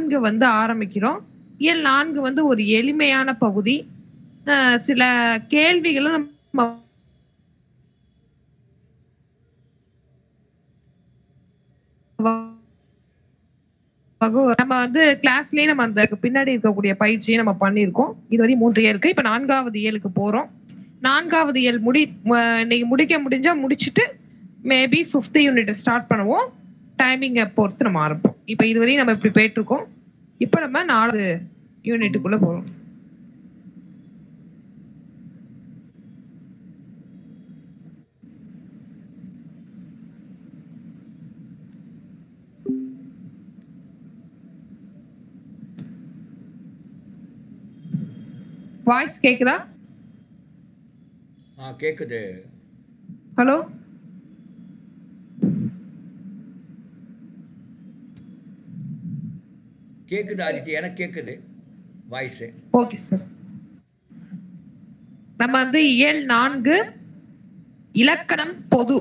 4 வந்து ஆரம்பிக்கிறோம். இயல் 4 வந்து ஒரு எளிமையான பகுதி. சில கேள்விகளும் நம்ம வந்து கிளாஸ்லயே நம்ம அந்த பின்னாடி இருக்கக்கூடிய பயிற்சியை நம்ம பண்ணியிருக்கோம். இதுவரை 3 இயலுக்கு. இப்ப 4வது இயலுக்கு போறோம். 4வது இயல் இன்னைக்கு முடிக்க முடிஞ்சா முடிச்சுட்டு மேபி 5th யூனிட் ஸ்டார்ட் பண்ணுவோம். டைமிங்க பொறுத்து நம்ம ஆரம்பிப்போம். இப்ப இதுவரையும் நம்ம இப்படி போயிட்டு இருக்கோம். இப்ப நம்ம 4வது யூனிட்டுக்குள்ள போறோம். வாய்ஸ் கேக்குதா? கேக்குது. ஹலோ, கேக்குது ஆதித்யா, எனக்கு கேக்குது வாய்ஸ். Okay sir. நம்ம வந்து இயல் 4 இலக்கணம் பொது.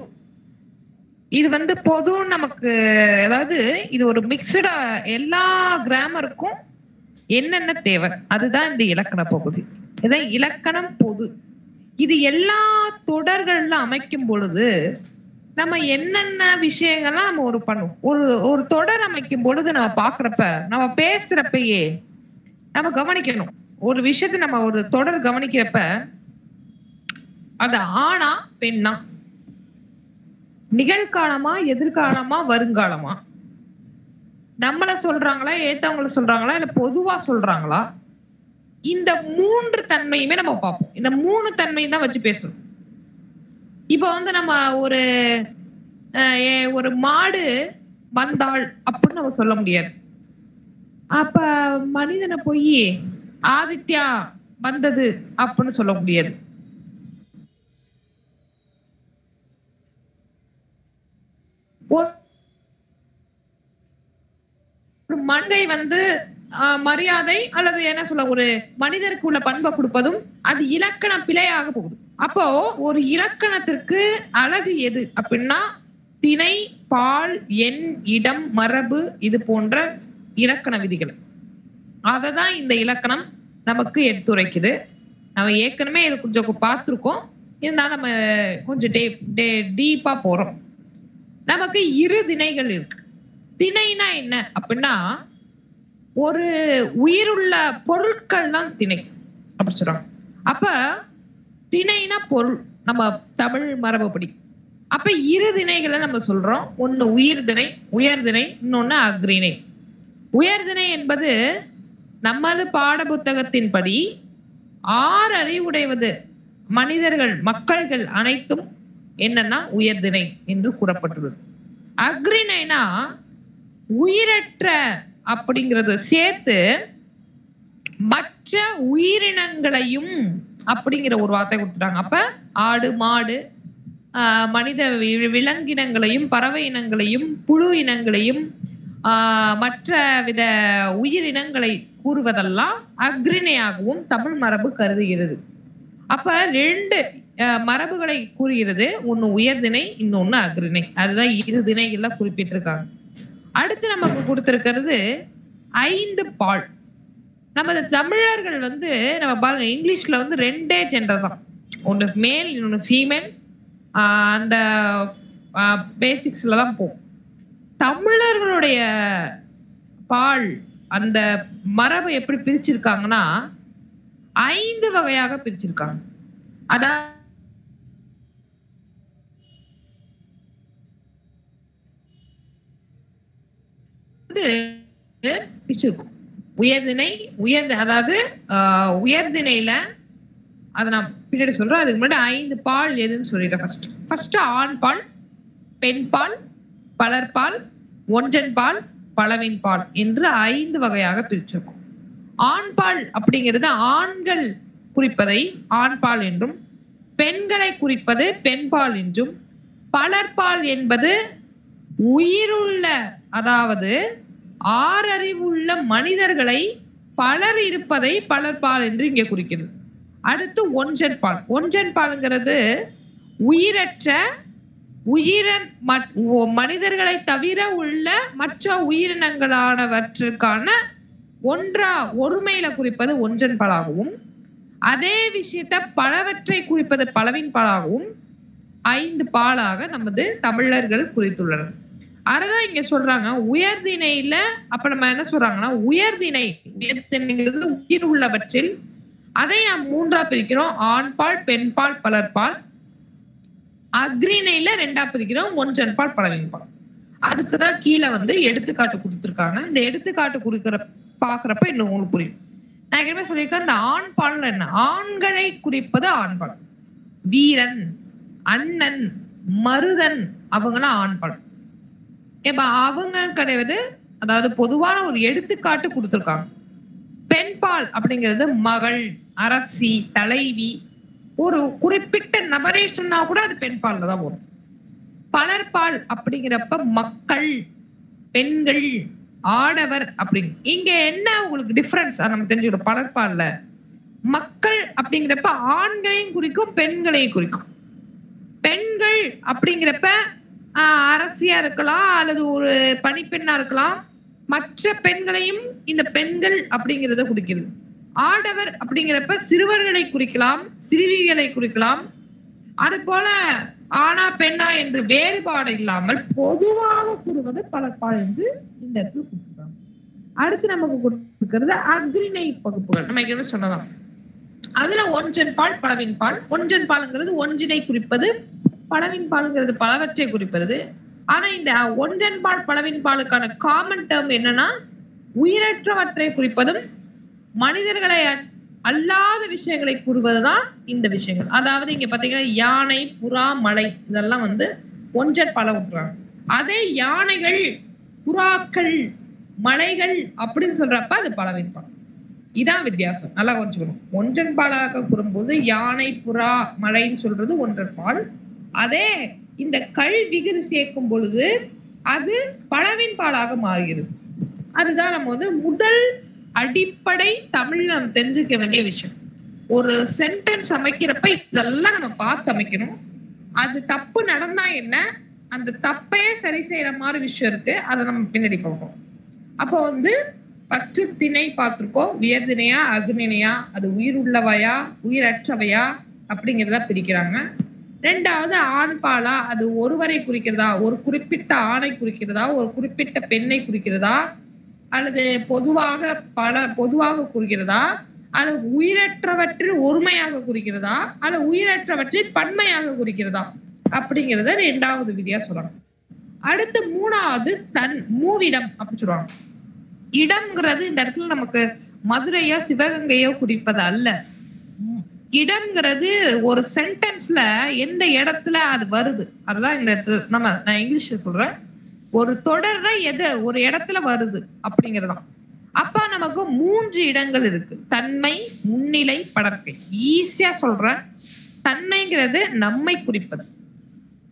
இது வந்து பொது நமக்கு, அதாவது இது ஒரு மிக்சடா எல்லா கிராமருக்கும் என்னென்ன தேவை அதுதான் இந்த இலக்கண பகுதி. இதான் இலக்கணம் பொது. இது எல்லா தொடர்கள்ல அமைக்கும் பொழுது நம்ம என்னென்ன விஷயங்கள்லாம் நம்ம பண்ணுவோம். ஒரு தொடர் அமைக்கும் பொழுது நம்ம பாக்குறப்ப, நம்ம பேசுறப்பயே நம்ம கவனிக்கணும். ஒரு விஷயத்தை நம்ம ஒரு தொடர் கவனிக்கிறப்ப அது ஆணா பெண்ணா, நிகழ்காலமா எதிர்காலமா வருங்காலமா, நம்மள சொல்றாங்களா ஏத்தவங்கள சொல்றாங்களா இல்ல பொதுவா சொல்றாங்களா, இந்த 3 தன்மையுமே நம்ம பார்ப்போம். இந்த 3 தன்மையும் தான் வச்சு பேசணும். இப்ப வந்து நம்ம ஒரு மாடு வந்தாள் அப்படின்னு நம்ம சொல்ல முடியாது. அப்ப மனிதனை போய் ஆதித்யா வந்தது அப்படின்னு சொல்ல முடியாது. ஒரு மங்கை வந்து மரியாதை அல்லது என்ன சொல்ல, ஒரு மனிதருக்கு உள்ள பண்பை கொடுப்பதும் அது இலக்கண பிழையாக போகுது. அப்போ ஒரு இலக்கணத்திற்கு அழகு எது அப்படின்னா திணை, பால், எண், இடம், மரபு, இது போன்ற இலக்கண விதிகள். அததான் இந்த இலக்கணம் நமக்கு எடுத்துரைக்குது. நம்ம ஏற்கனவே இது கொஞ்சம் பார்த்திருக்கோம். இருந்தாலும் நம்ம கொஞ்சம் டீப்பா போறோம். நமக்கு 2 திணைகள் இருக்கு. திணைனா என்ன அப்படின்னா ஒரு உயிருள்ள பொருட்கள் தான் திணை அப்படி சொல்றாங்க. அப்ப திணைனா பொருள் நம்ம தமிழ் மரபுப்படி. அப்ப 2 திணைகளை நம்ம சொல்றோம். ஒண்ணு உயிர்திணை, உயர்திணை, இன்னொன்னு அஃறிணை. உயர்திணை என்பது நமது பாட புத்தகத்தின்படி 6 அறிவுடையவது மனிதர்கள் மக்கள்கள் அனைத்தும் என்னன்னா உயர்திணை என்று கூறப்பட்டுள்ளது. அஃறிணைனா உயிரற்ற அப்படிங்கறது சேர்த்து மற்ற உயிரினங்களையும் அப்படிங்கிற ஒரு வார்த்தை கொடுத்துட்டாங்க. அப்ப ஆடு, மாடு, மனித விலங்கினங்களையும், பறவை இனங்களையும், புழு இனங்களையும், மற்ற வித உயிரினங்களை கூறுவதெல்லாம் அஃறிணையாகவும் தமிழ் மரபு கருதுகிறது. அப்ப 2 மரபுகளை கூறுகிறது. ஒண்ணு உயர்திணை, இன்னொன்னு அஃறிணை. அதுதான் 2 திணைகள்ல குறிப்பிட்டிருக்காங்க. அடுத்து நமக்கு கொடுத்திருக்கிறது 5 பால். நமது தமிழர்கள் வந்து நம்ம பாருங்க இங்கிலீஷ்ல வந்து 2 ஜெண்டர் தான். ஒன்னு மேல், இன்னொன்னு ஃபீமேல். அந்த பேசிக்ஸ்ல தான் போகும். தமிழர்களுடைய பால் அந்த மரபை எப்படி பிரிச்சிருக்காங்கன்னா 5 வகையாக பிரிச்சிருக்காங்க. அதாவது உயர்திணை, அதாவது உயர்திணையில அதை நான் பின்னாடி சொல்றேன். அதுக்கு முன்னாடி 5 பால் எதுன்னு சொல்லிட்டேன். ஃபர்ஸ்ட் ஆண் பால், பெண் பால், பலர்பால், ஒன்றன் பால், பலவின் பால் என்று 5 வகையாக பிரிச்சிருக்கும். ஆண் பால் அப்படிங்கிறது ஆண்கள் குறிப்பதை ஆண் பால் என்றும், பெண்களை குறிப்பது பெண் பால் என்றும், பலர்பால் என்பது உயிருள்ள, அதாவது 6 அறிவுள்ள மனிதர்களை பலர் இருப்பதை பலர்பால் என்று இங்கே குறிக்கிறது. அடுத்து ஒன்றன் பால். ஒன்றன் பால்ங்கிறது உயிரற்ற மனிதர்களை தவிர உள்ள மற்ற உயிரினங்களானவற்றுக்கான ஒருமையில குறிப்பது ஒன்றன் பாலாகவும், அதே விஷயத்த பலவற்றை குறிப்பது பலவின் பாலாகவும் 5 பாலாக நமது தமிழர்கள் குறித்துள்ளனர். அதுதான் இங்க சொல்றாங்க உயர்திணையில. அப்ப நம்ம என்ன சொல்றாங்கன்னா உயர்திணைங்கிறது உயிர் உள்ளவற்றில் அதை நாம் 3ஆ பிரிக்கிறோம். ஆண்பால், பெண்பால், பலர்பால். அக்ரிணையில 2ஆ பிரிக்கிறோம். ஒன்றன்பால், பலவின்பால். அதுக்குதான் கீழே எடுத்துக்காட்டு கொடுத்திருக்காங்க. இந்த எடுத்துக்காட்டு பாக்குறப்ப இன்னும் உங்களுக்கு புரியும். நான் ஏற்கனவே சொல்லியிருக்கேன், இந்த ஆண்பால் என்ன, ஆண்களை குறிப்பது ஆண்பால். வீரன், அண்ணன், மருதன் அவங்களாம் ஆண்பால். இப்ப அவங்க கிடையாது, அதாவது பொதுவான ஒரு எடுத்துக்காட்டு கொடுத்திருக்காங்க. பெண்பால் அப்படிங்கிறது மகள், அரசி, தலைவி, ஒரு குறிப்பிட்ட நபரை சொன்னா கூட அது பெண்பால்ல தான் வரும். பலர்பால் அப்படிங்கிறப்ப மக்கள், பெண்கள், ஆடவர் அப்படின்னு. இங்க என்ன உங்களுக்கு டிஃபரன்ஸ் நம்ம தெரிஞ்சுக்கணும். பலர்பால்ல மக்கள் அப்படிங்கிறப்ப ஆண்களையும் குறிக்கும், பெண்களையும் குறிக்கும். பெண்கள் அப்படிங்கிறப்ப அரசியா இருக்கலாம், அல்லது ஒரு பணிப்பெண்ணா இருக்கலாம். மற்ற பெண்களையும் இந்த பெண்கள் அப்படிங்கிறத குறிக்கிறது. ஆடவர் அப்படிங்கிறப்ப சிறுவர்களை குறிக்கலாம், சிறுவிகளை குறிக்கலாம். அது போல ஆனா பெண்ணா என்று வேறுபாடு இல்லாமல் பொதுவாக கூறுவது பலர்பால் என்று இந்த இடத்துல கொடுத்துருக்காங்க. அடுத்து நமக்கு கொடுக்கிறது அக்ரிணை பகுப்புகள். நம்ம ஏற்கனவே சொன்னதான். அதுல ஒன்றன்பால், பலவின்பால். ஒன்றன்பால்ங்கிறது ஒன்றினை குறிப்பது, பலவின்பால்ங்கிறது பலவற்றை குறிப்பது. ஆனா இந்த ஒன்றன்பால், பலவின்பாலுக்கான காமன் டேர்ம் என்னன்னா உயிரற்றவற்றை குறிப்பதும் மனிதர்களை அல்லாத விஷயங்களை கூறுவதுதான் இந்த விஷயங்கள். அதாவது இங்க பாத்தீங்கன்னா யானை, புறா, மலை இதெல்லாம் ஒன்றன்பால விட்டுறாங்க. அதே யானைகள், புறாக்கள், மலைகள் அப்படின்னு சொல்றப்ப அது பலவின்பால். இதான் வித்தியாசம். நல்லா கொஞ்சம் ஒன்றன்பாலாக கூறும்போது யானை, புறா, மலைன்னு சொல்றது ஒன்றன்பால். அதே இந்த கல் விகுதி சேர்க்கும் பொழுது அது பலவின்பாலாக மாறுகிறது. அதுதான் நம்ம முதல் அடிப்படை தமிழ்ல நம்ம தெரிஞ்சுக்க வேண்டிய விஷயம். ஒரு சென்டென்ஸ் அமைக்கிறப்ப இதெல்லாம் நம்ம பார்த்து அமைக்கணும். அது தப்பு நடந்தா என்ன, அந்த தப்பையே சரி செய்யற மாதிரி விஷயம் இருக்கு, அதை நம்ம பின்னாடி பார்ப்போம். அப்போ ஃபர்ஸ்ட் திணை பார்த்திருக்கோம். உயர்திணையா, அக்னிணையா, அது உயிர் உள்ளவையா, உயிரற்றவையா அப்படிங்கிறத பிரிக்கிறாங்க. 2வது ஆண்பாலா, அது ஒருவரை குறிக்கிறதா, ஒரு குறிப்பிட்ட ஆணை குறிக்கிறதா, ஒரு குறிப்பிட்ட பெண்ணை குறிக்கிறதா, அல்லது பொதுவாக குறிக்கிறதா, அல்லது உயிரற்றவற்றில் ஒருமையாக குறிக்கிறதா, அல்லது உயிரற்றவற்றில் பன்மையாக குறிக்கிறதா அப்படிங்கிறத 2வது விதியா சொல்றாங்க. அடுத்து 3வது மூவிடம் அப்படி சொல்றாங்க. இடம்ங்கிறது இந்த இடத்துல நமக்கு மதுரையோ சிவகங்கையோ குறிப்பது அல்ல. இடம்ங்கிறது ஒரு சென்டென்ஸ்ல எந்த இடத்துல அது வருது, அதுதான் இந்த இடத்துல நான் இங்கிலீஷ்ல சொல்றேன். ஒரு தொடர்ல எது ஒரு இடத்துல வருது அப்படிங்கறதான். அப்ப நமக்கு 3 இடங்கள் இருக்கு. தன்மை, முன்னிலை, படர்க்கை. ஈஸியா சொல்றேன். தன்மைங்கிறது நம்மை குறிப்பது.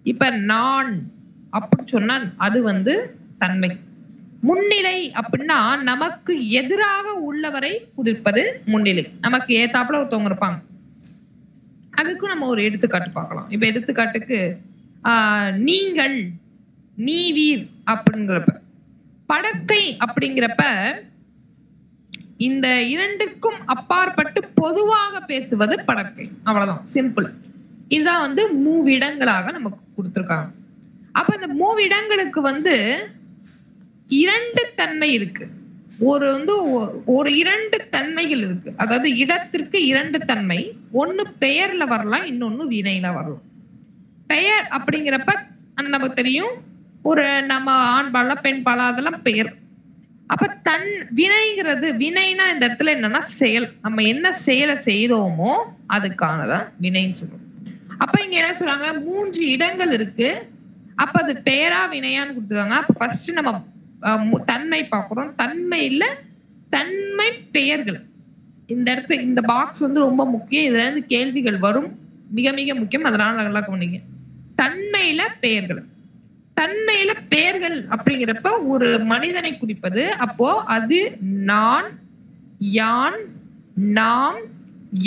இப்ப நான் அப்படி சொன்னா அது தன்மை. முன்னிலை அப்படின்னா நமக்கு எதிராக உள்ளவரை குறிப்பது முன்னிலை. நமக்கு ஏத்தாப்புல ஒருத்தவங்க இருப்பாங்க, அதுக்கும் நம்ம ஒரு எடுத்துக்காட்டு பார்க்கலாம். இப்ப எடுத்துக்காட்டுக்கு நீங்கள், நீவீர் அப்படிங்கிறப்ப, படர்க்கை அப்படிங்கிறப்ப இந்த 2க்கும் அப்பாற்பட்டு பொதுவாக பேசுவது படர்க்கை. அவ்வளவுதான், சிம்பிள். இதுதான் மூவிடங்களாக நமக்கு கொடுத்திருக்காங்க. அப்ப இந்த மூவிடங்களுக்கு 2 தன்மை இருக்கு. ஒரு 2 தன்மைகள் இருக்கு. அதாவது இடத்திற்கு 2 தன்மை. ஒண்ணு பெயர்ல வரலாம், இன்னொன்னு வினையில வரலாம். பெயர் அப்படிங்கிறப்ப நமக்கு தெரியும், ஒரு நம்ம ஆண்பாலா பெண்பாலா அதெல்லாம் பெயர். அப்ப வினைங்கிறது, வினைனா இந்த இடத்துல என்னன்னா செயல். நம்ம என்ன செயலை செய்தோமோ அதுக்கானதான் வினைன்னு சொல்றோம். அப்ப இங்க என்ன சொல்றாங்க, 3 இடங்கள் இருக்கு. அப்ப அது பெயரா வினையான்னு கொடுத்துருவாங்க. அப்ப ஃபர்ஸ்ட் நம்ம தன்மை பார்க்கிறோம். தன்மையில தன்மை பெயர்கள். இந்த இடத்துல இந்த பாக்ஸ் ரொம்ப முக்கியம். இதுல இருந்து கேள்விகள் வரும், மிக மிக முக்கியம். அதனால நல்லா கவனிங்க. தன்மையில பெயர்கள். தன்மையில பெயர்கள் அப்படிங்கிறப்ப ஒரு மனிதனை குறிப்பது. அப்போ அது நான், யான், நாம்,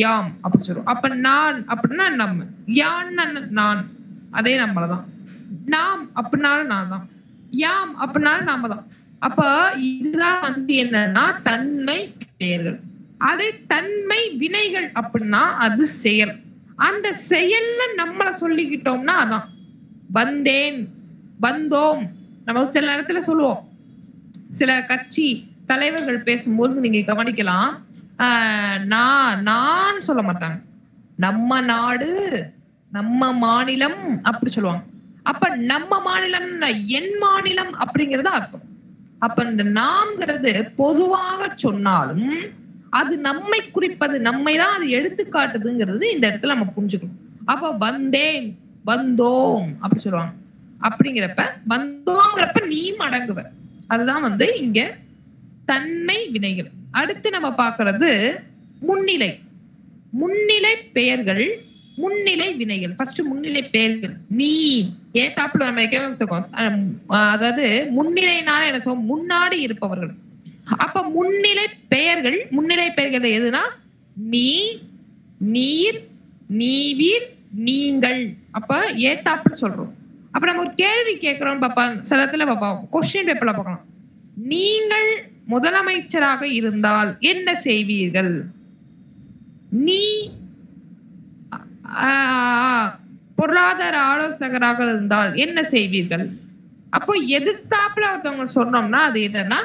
யாம் அப்படி சொல்றோம். அப்ப நான் அப்படின்னா நம்ம, யான் நான், அதே நம்மளதான். நாம் அப்படின்னாலும் நான் தான், யாம் அப்படின்னாலும் நாம தான். அப்ப இதுதான் வந்து என்னன்னா தன்மை பெயர்கள். அதே தன்மை வினைகள் அப்படின்னா அது செயல். அந்த செயல்ல நம்மள சொல்லிக்கிட்டோம்னா அதான் வந்தேன், வந்தோம். நம்ம சில நேரத்துல சொல்லுவோம், சில கட்சி தலைவர்கள் பேசும்போது நீங்க கவனிக்கலாம், நான் சொல்ல மாட்டாங்க, நம்ம நாடு, நம்ம மாநிலம் அப்படி சொல்லுவாங்க. அப்ப நம்ம மாநிலம், என் மாநிலம் அப்படிங்கறது அர்த்தம். அப்ப இந்த நாம்ங்கிறது பொதுவாக சொன்னாலும் அது நம்மை குறிப்பது, நம்மை தான் அது எடுத்துக்காட்டுதுங்கிறது இந்த இடத்துல நம்ம புரிஞ்சுக்கணும். அப்ப வந்தேன், வந்தோம் அப்படி சொல்லுவாங்க. அப்படிங்கிறப்ப வந்தோங்கிறப்ப நீ அடங்குவ. அதுதான் வந்து இங்க தன்மை வினைகள். அடுத்து நம்ம பாக்குறது முன்னிலை. முன்னிலை பெயர்கள், முன்னிலை வினைகள். ஃபர்ஸ்ட் முன்னிலை பெயர்கள். நீ ஏத்தாப்புல நம்ம கேட்கும், அதாவது முன்னிலைனால என்ன சொல்ல, முன்னாடி இருப்பவர்கள். அப்ப முன்னிலை பெயர்கள், முன்னிலை பெயர்கள் எதுனா நீ, நீர், நீவீர், நீங்கள். அப்ப ஏத்தாப்புல சொல்றோம். அப்ப நம்ம ஒரு கேள்வி கேட்கிறோம் பாப்பா, சில இடத்துல பாப்பா கொஸ்டின் பேப்பர்ல பார்க்கலாம், நீங்கள் முதலமைச்சராக இருந்தால் என்ன செய்வீர்கள்? நீ பொருளாதார ஆலோசகராக இருந்தால் என்ன செய்வீர்கள்? அப்போ எதிர்த்தாப்புல ஒருத்தவங்க சொன்னோம்னா அது என்னன்னா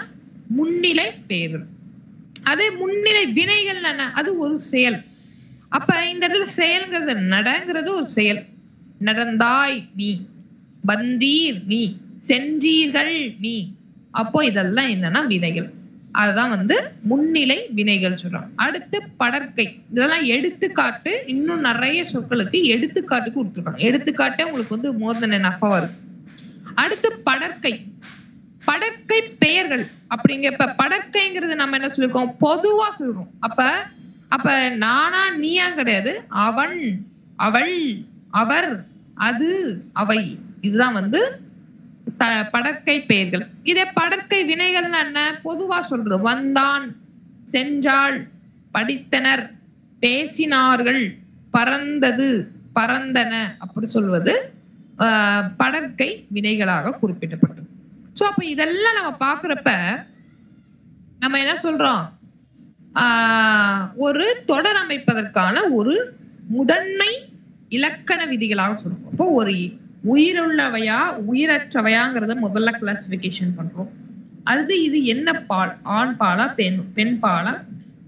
முன்னிலை பெயர்கள். அதே முன்னிலை வினைகள் என்ன, அது ஒரு செயல். அப்ப இந்த இடத்துல செயல்ங்கிறது, நடங்கிறது ஒரு செயல். நடந்தாய் நீ, வந்தீர் நீ, சென்றீர்கள் நீ. அப்போ இதெல்லாம் என்னன்னா வினைகள். அதுதான் வந்து முன்னிலை வினைகள் சொல்றோம். அடுத்து படற்கை. இதெல்லாம் எடுத்துக்காட்டு. இன்னும் நிறைய சொற்களுக்கு எடுத்துக்காட்டுக்கு கொடுத்துருக்காங்க. எடுத்துக்காட்டே உங்களுக்கு வந்து மோர் தென் எனஃப் இருக்கு. அடுத்து படற்கை. படற்கை பெயர்கள் அப்படிங்க. படற்கைங்கிறது நம்ம என்ன சொல்லிருக்கோம், பொதுவா சொல்றோம். அப்ப நானா நீயா கிடையாது, அவன், அவள், அவர், அது, அவை. இதுதான் வந்து படற்கை பெயர்கள். இதே படற்கை வினைகள்னா என்ன, பொதுவா சொல்றோம். வந்தான், சென்றாள், படித்தனர், பேசினார்கள், பறந்தது, பறந்தன அப்படி சொல்வது படற்கை வினைகளாக குறிப்பிடப்பட்டது. சோ அப்ப இதெல்லாம் நம்ம பாக்குறப்ப நம்ம என்ன சொல்றோம், ஒரு தொடர் அமைப்பதற்கான ஒரு முதன்மை இலக்கண விதிகளாக சொல்றோம். அப்போ ஒரு உயிருள்ளவையா உயிரற்றவையாங்கிறத முதல்ல கிளாசிபிகேஷன் பண்றோம். அடுத்து இது என்ன பால், ஆண் பாலா பெண் பாலா,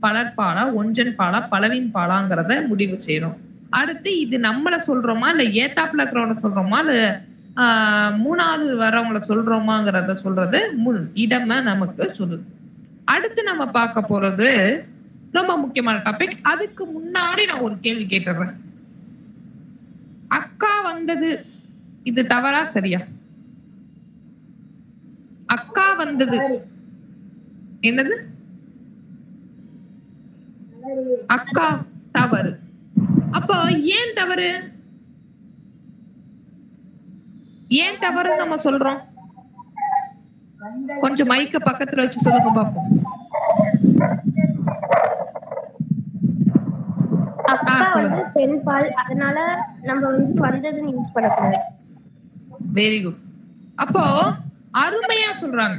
பலர்பாலா, ஒன்றன் பாலா, பலவின் பாலாங்கிறத முடிவு செய்யறோம். அடுத்து இது நம்மள சொல்றோமா இல்ல ஏத்தாப்புல இருக்கிறவங்கள சொல்றோமா இல்ல மூணாவது வரவங்கள சொல்றோமாங்கிறத சொல்றது இடம நமக்கு சொல்லுது. அடுத்து நம்ம பார்க்க போறது ரொம்ப முக்கியமான டாபிக். அதுக்கு முன்னாடி நான் ஒரு கேள்வி கேட்டுறேன். அக்கா வந்தது, இது தவறா சரியா? அக்கா வந்தது என்னது? அக்கா தவறு. அப்போ ஏன் தவறு? ஏன் தவறு நம்ம சொல்றோம்? கொஞ்சம் மைக்க பக்கத்துல வச்சு சொல்லுங்க பாப்போம். அக்கா வந்து பெண் பால், அதனால நம்ம வந்து வந்ததுன்னு யூஸ் பண்ணக்கூடாது. Very good. அப்போ அருமையா சொல்றாங்க.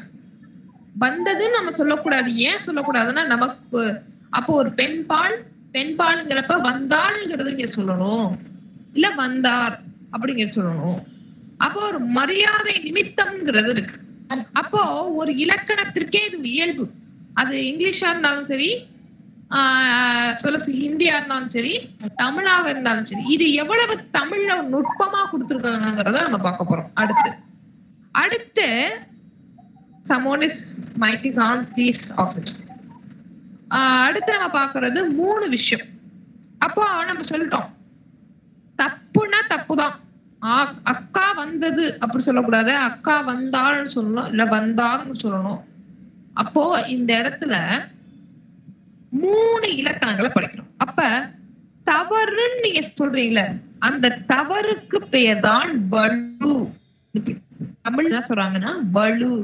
வந்ததுன்னு நம்ம சொல்லக்கூடாது. ஏன் சொல்லக்கூடாதுன்னா நமக்கு அப்போ ஒரு பெண் பால், பெண் பாலுங்கிறப்ப வந்தாள்ங்கிறது இங்க சொல்லணும், இல்ல வந்தார் அப்படிங்கிற சொல்லணும். அப்போ ஒரு மரியாதை நிமித்தம்ங்கிறது இருக்கு. அப்போ ஒரு இலக்கணத்திற்கே இது இயல்பு. அது இங்கிலீஷா இருந்தாலும் சரி, ஹிந்தியா இருந்தாலும் சரி, தமிழாக இருந்தாலும் சரி, இது எவ்வளவு தமிழ்ல நுட்பமா கொடுத்திருக்காங்கிறத நம்ம பார்க்க போறோம். அடுத்து someone is mic is on, please off it. அடுத்து நம்ம பார்க்கிறது 3 விஷயம். அப்போ நம்ம சொல்லிட்டோம், தப்புனா தப்புதான். அக்கா வந்தது அப்படி சொல்லக்கூடாது, அக்கா வந்தாள்னு சொல்லணும், இல்ல வந்தார்னு சொல்லணும். அப்போ இந்த இடத்துல 3 இலக்கணங்களை படிக்கணும். அப்ப தவறுன்னு நீங்க சொல்றீங்களே, அந்த தவறுக்கு பெயர் தான் வலு. தமிழ் என்ன சொல்றாங்கன்னா வலு.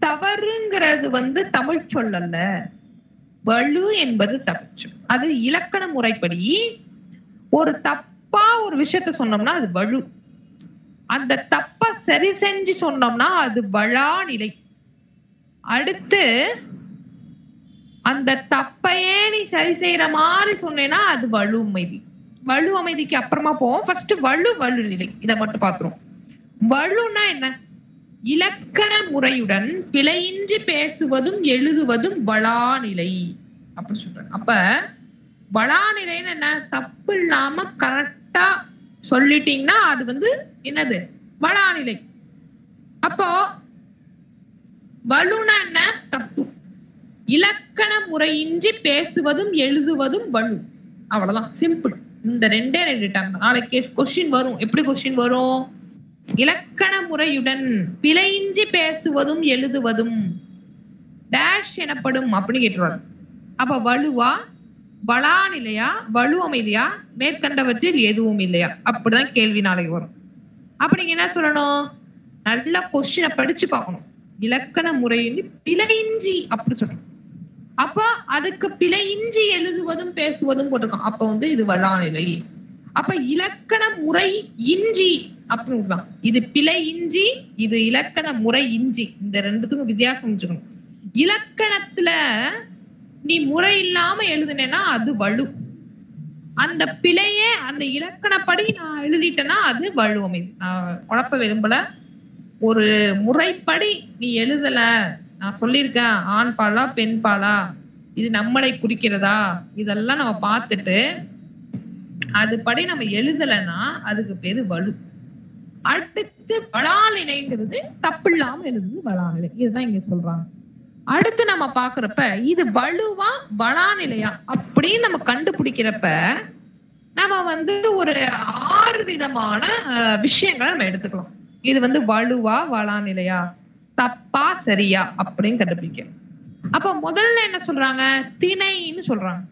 தவறுங்கிறது வந்து தமிழ் சொல்லல, வலு என்பது தமிழ். அது இலக்கண முறைப்படி ஒரு தப்பா ஒரு விஷயத்த சொன்னோம்னா அது வலு. அந்த தப்ப சரி செஞ்சு சொன்னோம்னா அது வளா நிலை. அடுத்து அந்த தப்பையே நீ சரி செய்யற மாதிரி சொன்னேன்னா அது வலு அமைதி. வலு அமைதிக்கு அப்புறமா போவோம். ஃபர்ஸ்ட் வலு நிலை இதை மட்டும் பாத்துருவோம். வலுன்னா என்ன? இலக்கண முறையுடன் பிழையின்றி பேசுவதும் எழுதுவதும் வளாநிலை அப்படின்னு சொல்றாங்க. அப்ப வளாநிலைன்னு என்ன? தப்பு இல்லாம கரெக்டா சொல்லிட்டீங்கன்னா அது என்னது? வளாநிலை. அப்போ வலுனா என்ன? தப்பு. இலக்கண முறையின்றி பேசுவதும் எழுதுவதும் வலு. அவ்வளவுதான், சிம்பிள். இந்த ரெண்டே டைம். நாளைக்கு கொஸ்டின் வரும். எப்படி கொஸ்டின் வரும்? இலக்கண முறையுடன் பிழையின்றி பேசுவதும் எழுதுவதும் டேஷ் எனப்படும் அப்படின்னு கேட்டுருவாங்க. அப்ப வலுவா, வளாநிலையா, வலு அமைதியா, மேற்கண்டவற்றில் எதுவும் இல்லையா? அப்படிதான் கேள்வி நாளைக்கு வரும். அப்ப நீங்க என்ன சொல்லணும்? நல்ல கொஸ்டினை படிச்சு பார்க்கணும். இலக்கண முறையின்றி பிழையின்றி அப்படி சொல்லணும். அப்ப அதுக்கு பிழையின்றி எழுதுவதும் பேசுவதும் போட்டிருக்கோம். அப்ப இது வளாநிலை. அப்ப இலக்கண முறை இன்றி அப்படின்னு இது பிழை இன்றி, இது இலக்கண முறை இன்றி. இந்த ரெண்டுத்துக்கும் வித்தியாசம் வச்சுக்கணும். இலக்கணத்துல நீ முறை இல்லாம எழுதுனேன்னா அது வலு. அந்த பிழையே அந்த இலக்கணப்படி நான் எழுதிட்டேன்னா அது வலு அமைதி. நான் குழப்ப விரும்பல. ஒரு முறைப்படி நீ எழுதல, நான் சொல்லியிருக்கேன் ஆண் பாலா பெண் பாலா, இது நம்மளை குறிக்கிறதா, இதெல்லாம் நம்ம பார்த்துட்டு அதுபடி நம்ம எழுதலைன்னா அதுக்கு பேரு வலு. அடுத்து வளாநிலைங்கிறது தப்பு இல்லாம எழுதுது வளாநிலை. இதுதான் இங்க சொல்றாங்க. அடுத்து நம்ம பாக்குறப்ப இது வலுவா வளாநிலையா அப்படின்னு நம்ம கண்டுபிடிக்கிறப்ப நம்ம ஒரு 6 விதமான விஷயங்களை நம்ம எடுத்துக்கலாம். இது வலுவா வளாநிலையா, தப்பா சரியா அப்படின்னு கண்டுபிடிக்க. அப்ப முதல்ல என்ன சொல்றாங்க? திணைன்னு சொல்றாங்க.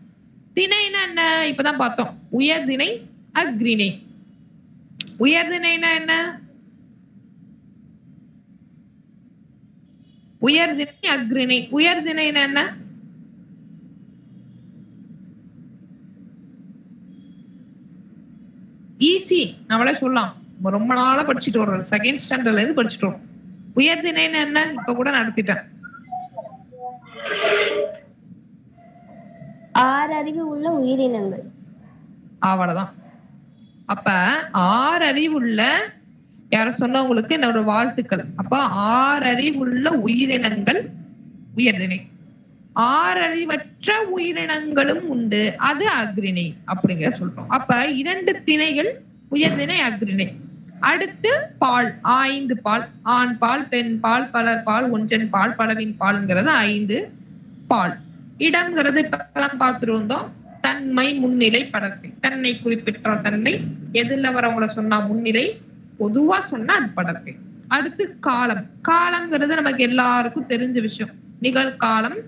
திணைனா என்ன? இப்பதான் பார்த்தோம். உயர்திணை, அக்ரிணை. உயர்திணைனா என்ன? உயர்திணை, அக்ரிணை. உயர்திணைனா என்ன? ஈஸி, நம்மளே சொல்லலாம். ரொம்ப நாளா படிச்சுட்டு வர்றோம். செகண்ட் ஸ்டாண்டர்ட்ல இருந்து படிச்சுட்டு வரோம். உயர்திணைன்னு என்ன? இப்ப கூட நடத்திட்டேன். 6 அறிவு உள்ள உயிரினங்கள். அவ்வளவுதான். அப்ப 6 அறிவுள்ள, யார சொன்னவங்களுக்கு என்னோட வாழ்த்துக்கள். அப்ப 6 அறிவுள்ள உயிரினங்கள் உயர்திணை. 6 அறிவற்ற உயிரினங்களும் உண்டு, அது அக்ரிணை அப்படிங்கிற சொல்றோம். அப்ப 2 திணைகள் உயர்திணை, அக்ரிணை. அடுத்து பால், 5 பால். ஆண் பால், பெண் பால், பலர் பால், ஒன்றன் பால், பலவின் பால்ங்கிறது 5 பால். இடம்ங்கிறது இப்பதான் பார்த்துட்டு வந்தோம். தன்மை, முன்னிலை, படர்க்கை. தன்னை குறிப்பிட்ட தன்மை, எதுல வரவங்கள சொன்னா முன்னிலை, பொதுவா சொன்னா அது படர்க்கை. அடுத்து காலம். காலம்ங்கிறது நமக்கு எல்லாருக்கும் தெரிஞ்ச விஷயம். நிகழ்காலம்,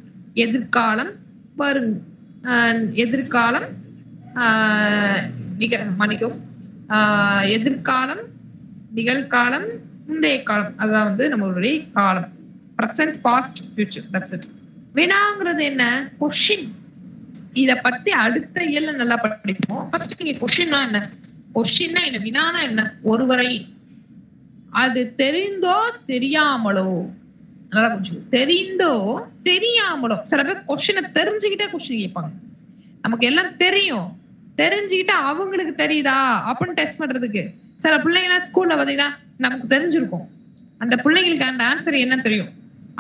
எதிர்காலம், வரும் எதிர்காலம், எதிர்காலம், நிகழ்காலம், முந்தைய காலம். அதான் நம்மளுடைய காலம். Present, past, future. That's it. வினாங்கிறது என்ன? கொஸ்டின். இத பத்தி அடுத்த இயல்ல நல்லா படிப்போம். ஃபர்ஸ்ட் நீங்க கொஸ்டின்னா என்ன? கொஸ்டின்னா என்ன? வினானா என்ன? ஒருவரை அது தெரிந்தோ தெரியாமலோ, நல்லா கொஞ்சம் தெரிந்தோ தெரியாமலோ. சில பேர் கொஸ்டினை தெரிஞ்சுக்கிட்டே கொஸ்டின் கேட்பாங்க. நமக்கு எல்லாம் தெரியும், தெரிஞ்சுக்கிட்டா அவங்களுக்கு தெரியுதா அப்படின்னு டெஸ்ட் பண்றதுக்கு. சில பிள்ளைங்கலாம் ஸ்கூல்ல பாத்தீங்கன்னா நமக்கு தெரிஞ்சிருக்கும், அந்த பிள்ளைங்களுக்கு அந்த ஆன்சர் என்ன தெரியும்.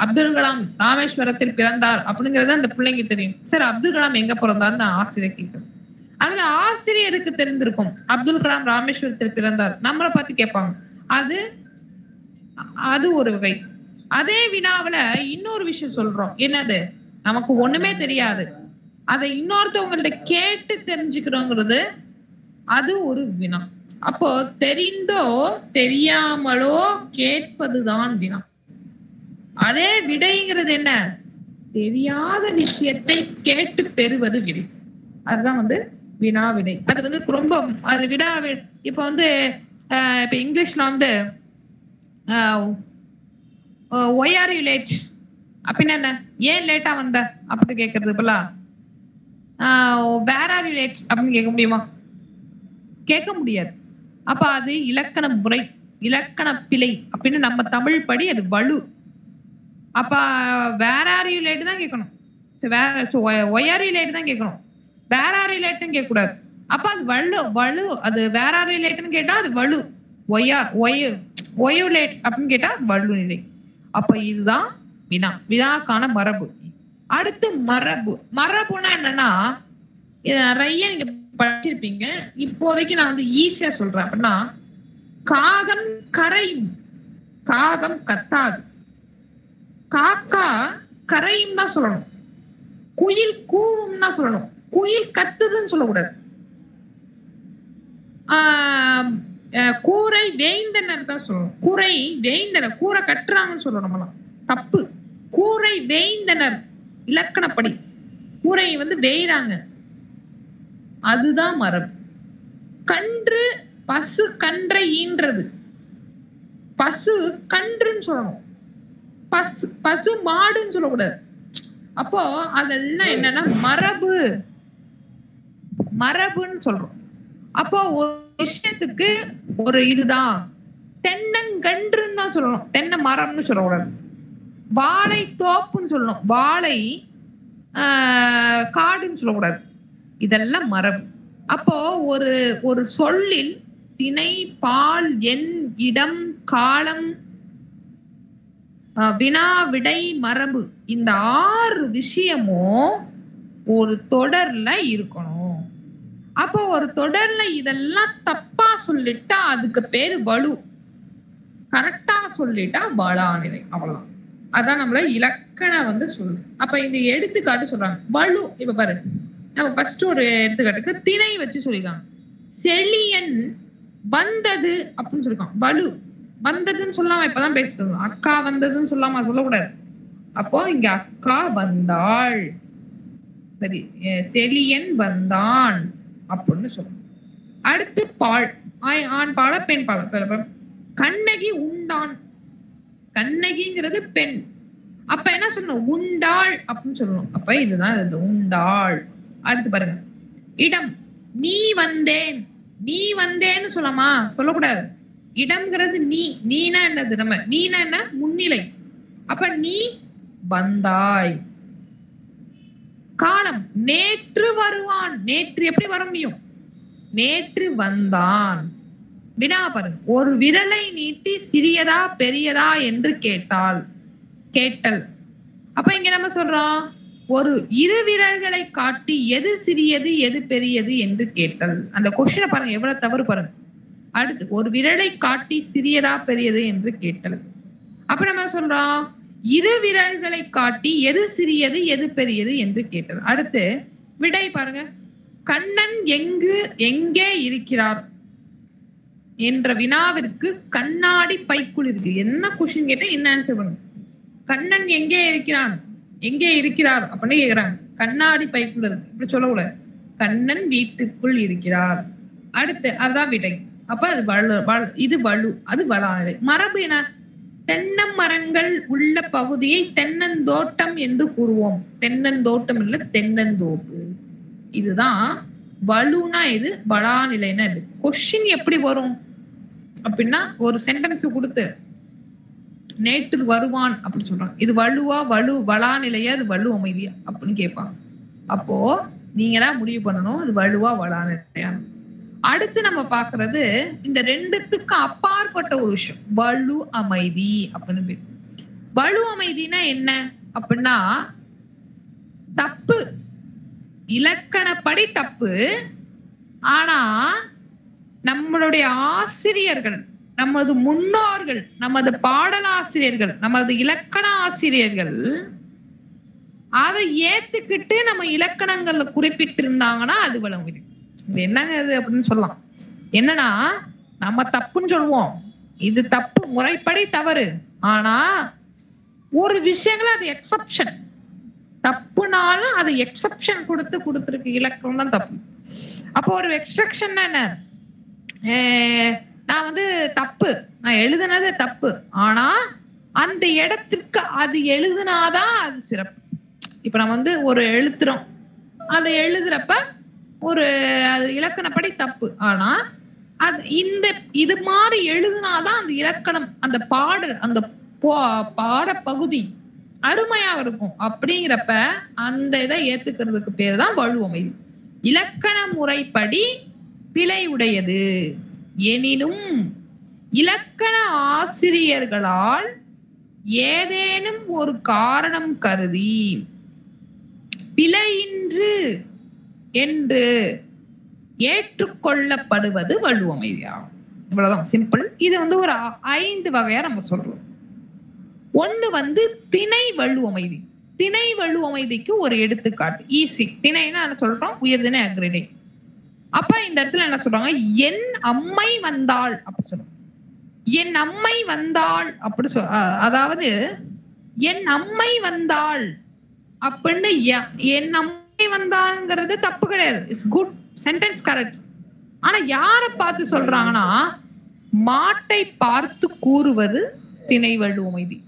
அப்துல் கலாம் ராமேஸ்வரத்தில் பிறந்தார் அப்படிங்கறது அந்த பிள்ளைங்களுக்கு தெரியும். சரி, அப்துல் கலாம் எங்க பிறந்தார்னு ஆசிரியர் கேட்கும். ஆனா ஆசிரியருக்கு தெரிந்திருக்கும் அப்துல் கலாம் ராமேஸ்வரத்தில் பிறந்தார். நம்மளை பார்த்து கேட்பாங்க. அது ஒரு வகை. அதே வினாவுல இன்னொரு விஷயம் சொல்றோம். என்னது? நமக்கு ஒண்ணுமே தெரியாது, அதை இன்னொருத்தவங்கள்ட்ட கேட்டு தெரிஞ்சுக்கிறோங்கிறது அது ஒரு வினா. அப்போ தெரிந்தோ தெரியாமலோ கேட்பதுதான் வினா. அதே விடைங்கிறது என்ன? தெரியாத விஷயத்தை கேட்டு பெறுவது விடை. அதுதான் வினா விடை. அது ரொம்ப அது விடா. இப்ப இப்ப இங்கிலீஷ்ல why are you late அப்படின்னா என்ன? ஏன் லேட்டா வந்த அப்படி கேட்கறது போல where are you late அப்படின்னு கேட்க முடியுமா? கேட்க முடியாது. அப்ப அது இலக்கண முறை, இலக்கண பிழை அப்படின்னு நம்ம தமிழ் படி அது வலு. அப்ப வேர் ஆர் யூ லேட் தான் கேட்கணும். ஒய் ஆர் யூ லேட் தான் கேட்கணும். வேர் ஆர் யூ லேட்னு கேட்க கூடாது. அப்ப அது வலு அது வேர் ஆர் யூ லேட்னு கேட்டா அது வலு. ஒய் லேட் அப்படின்னு கேட்டா அது வலு நிலை. அப்ப இதுதான் வினாக்கான மரபு. அடுத்து மரபுனா என்னன்னா, இது நிறைய நீங்க படிச்சிருப்பீங்க. இப்போதைக்கு நான் வந்து ஈஸியா சொல்றேன். அப்படின்னா, காகம் கரையும், காகம் கத்தாது. காக்கா கரையும் தான் சொல்லணும். குயில் கூவும் தான் சொல்லணும். குயில் கத்துதுன்னு சொல்லக்கூடாது. கூரை வேய்ந்தனர் தான் சொல்லணும். கூரை வேய்ந்தனர், கூரை கட்டுறாங்கன்னு சொல்லணும். நம்மளாம் தப்பு. கூரை வேய்ந்தனர் இலக்கணப்படி கூரை வந்து வேய்றாங்க, அதுதான் மரபு. கன்று பசு கன்றை ஈன்றது, பசு கன்றுன்னு சொல்லணும். பசு மாடுன்னு சொல்லக்கூடாது. அப்போ அதெல்லாம் என்னன்னா மரபுன்னு சொல்றோம். அப்போ ஒரு விஷயத்துக்கு ஒரு இதுதான் தென்னங்கன்றுன்னு தான் சொல்லணும், தென்னை மரம்னு சொல்லக்கூடாது. வாழை தோப்புன்னு சொல்லணும், வாழை காடுன்னு சொல்லக்கூடாது. இதெல்லாம் மரபு. அப்போ ஒரு சொல்லில் திணை, பால், எண், இடம், காலம், வினா, விடை, மரபு, இந்த 6 விஷயமும் ஒரு தொடர்ல இருக்கணும். அப்போ ஒரு தொடர்ல இதெல்லாம் தப்பா சொல்லிட்டா அதுக்கு பேரு வலு, கரெக்டா சொல்லிட்டா வளாநிலை. அவ்வளவுதான். அதான் நம்மள இலக்கணம் வந்து சொல்லு. அப்ப இந்த எடுத்துக்காட்டு சொல்றாங்க வலு. இப்ப பாரு, நம்ம ஃபர்ஸ்ட் ஒரு எடுத்துக்காட்டுக்கு திணை வச்சு சொல்லிருக்காங்க. செழியன் வந்தது அப்படின்னு சொல்லிருக்கான். வலு வந்ததுன்னு சொல்லாம இப்பதான் பேசிட்டு, அக்கா வந்ததுன்னு சொல்லாம சொல்லக்கூடாது. அப்போ இங்க அக்கா வந்தாள், சரி, செழியன் வந்தான் அப்படின்னு சொல்லணும். அடுத்து பால், ஆண் பால பெண் பால. கண்ணகி உண்டான், கண்ணகிங்கிறது பெண். அப்ப என்ன சொல்லணும், உண்டாள் அப்படின்னு சொல்லணும். அப்ப இதுதான் இது உண்டாள். அடுத்து பாருங்க, இடம், நீ வந்தேன், நீ வந்தேன்னு சொல்லலாமா? சொல்லக்கூடாது. இடம்ங்கிறது நீனா என்னது, நம்ம நீனா என்ன, முன்னிலை. அப்ப நீ வந்தாய். காலம், நேற்று வருவான், நேற்று எப்படி வர முடியும், நேற்று வந்தான். வினா பாருங்க, ஒரு விரலை நீட்டி சிறியதா பெரியதா என்று கேட்டல். அப்ப இங்க நம்ம சொல்றோம், ஒரு 2 விரல்களை காட்டி எது சிறியது எது பெரியது என்று கேட்டல். அந்த கொஸ்டினை பாருங்க எவ்வளவு தவறு பாருங்க. அடுத்து, ஒரு விரலை காட்டி சிறியதா பெரியது என்று கேட்டல். அப்ப நம்ம சொல்றோம், 2 விரல்களை காட்டி எது சிறியது எது பெரியது என்று கேட்டல். அடுத்து விடை பாருங்க, கண்ணன் எங்கே இருக்கிறார் என்ற வினாவிற்கு கண்ணாடி பைக்குள் இருக்கு. என்ன கொஸ்டின் கேட்டா என்ன ஆன்சர் பண்ணுங்க. கண்ணன் எங்கே இருக்கிறார் அப்படின்னு கேக்குறாங்க. கண்ணாடி பைக்குள் இருக்கு, இப்படி சொல்லக்கூடாது. கண்ணன் வீட்டுக்குள் இருக்கிறார். அடுத்து அதான் விடை. அப்ப அது இது வலு, அது வளாநிலை. மரபு என்ன, தென்னமரங்கள் உள்ள பகுதியை தென்னந்தோட்டம் என்று கூறுவோம். தென்னந்தோட்டம் இல்ல, தென்னந்தோப்பு. இதுதான் வலுனா, இது வளாநிலைன்னா இது. கொஸ்டின் எப்படி வரும் அப்படின்னா, ஒரு சென்டென்ஸ் கொடுத்து நேற்று வருவான் அப்படி சொல்றாங்க, இது வலுவா, வளாநிலையா, அது வலு அமைதியா அப்படின்னு கேட்பாங்க. அப்போ நீங்க தான் முடிவு பண்ணணும் அது வலுவா வளாநிலையா. அடுத்து நம்ம பாக்குறது இந்த 2த்துக்கு அப்பாற்பட்ட ஒரு விஷயம், வலு அமைதி அப்படின்னு பேர். வலு அமைதினா என்ன அப்படின்னா, தப்பு, இலக்கணப்படி தப்பு. ஆனா நம்மளுடைய ஆசிரியர்கள், நமது முன்னோர்கள், நமது பாடலாசிரியர்கள், நமது இலக்கண ஆசிரியர்கள் அதை ஏத்துக்கிட்டு நம்ம இலக்கணங்கள்ல குறிப்பிட்டு இருந்தாங்கன்னா அது வலு அமைதி. இது என்னங்க இது அப்படின்னு சொல்லலாம். என்னன்னா, நம்ம தப்புன்னு சொல்லுவோம், இது தப்பு, முறைப்படி தவறு. ஆனா ஒரு விஷயங்கள அது எக்ஸப்ஷன், தப்புனாலும் அது எக்ஸப்ஷன் கொடுத்துருக்கு இலக்கணம் தான் தப்பு. அப்போ ஒரு எக்ஸ்ட்ரக்ஷன் என்ன, நான் வந்து தப்பு, நான் எழுதுனது தப்பு, ஆனா அந்த இடத்திற்கு அது எழுதுனாதான் அது சிறப்பு. இப்ப நம்ம வந்து ஒரு எழுத்துறோம், அதை எழுதுறப்ப ஒரு அது இலக்கணப்படி தப்பு, ஆனா அது இது மாதிரி எழுதுனாதான் அந்த இலக்கணம், அந்த பாட பகுதி அருமையா இருக்கும் அப்படிங்கிறப்ப அந்த இதை ஏத்துக்கிறதுக்கு பேர் தான் வலுவமைதி. இலக்கண முறைப்படி பிழை உடையது எனினும் இலக்கண ஆசிரியர்களால் ஏதேனும் ஒரு காரணம் கருதி பிழையின்று என்று ஏற்றுக்கொள்ளப்படுவது வலுவமைதியாகும். இவ்வளவுதான், சிம்பிள். இது ஒரு 5 வகையா நம்ம சொல்றோம். ஒண்ணு திணை வலுவமைதி. திணை வலுவமைதிக்கு ஒரு எடுத்துக்காட்டு ஈஸி. திணைன்னா என்ன சொல்றோம்? உயர்திணை, அக்ரிணை. அப்ப இந்த இடத்துல என்ன சொல்றாங்க? என் அம்மை வந்தாள் அப்படி சொல்றோம். என் அம்மை வந்தாள் அப்படி அதாவது என் அம்மை வந்தாள் அப்படின்னு என் அம்மை வந்தாள்ங்கிறது தப்பு கிடையாது. It's good sentence, correct. ஆனா யாரை பார்த்து சொல்றாங்கன்னா மாட்டை பார்த்து கூறுவது திணை வலுவமைதி.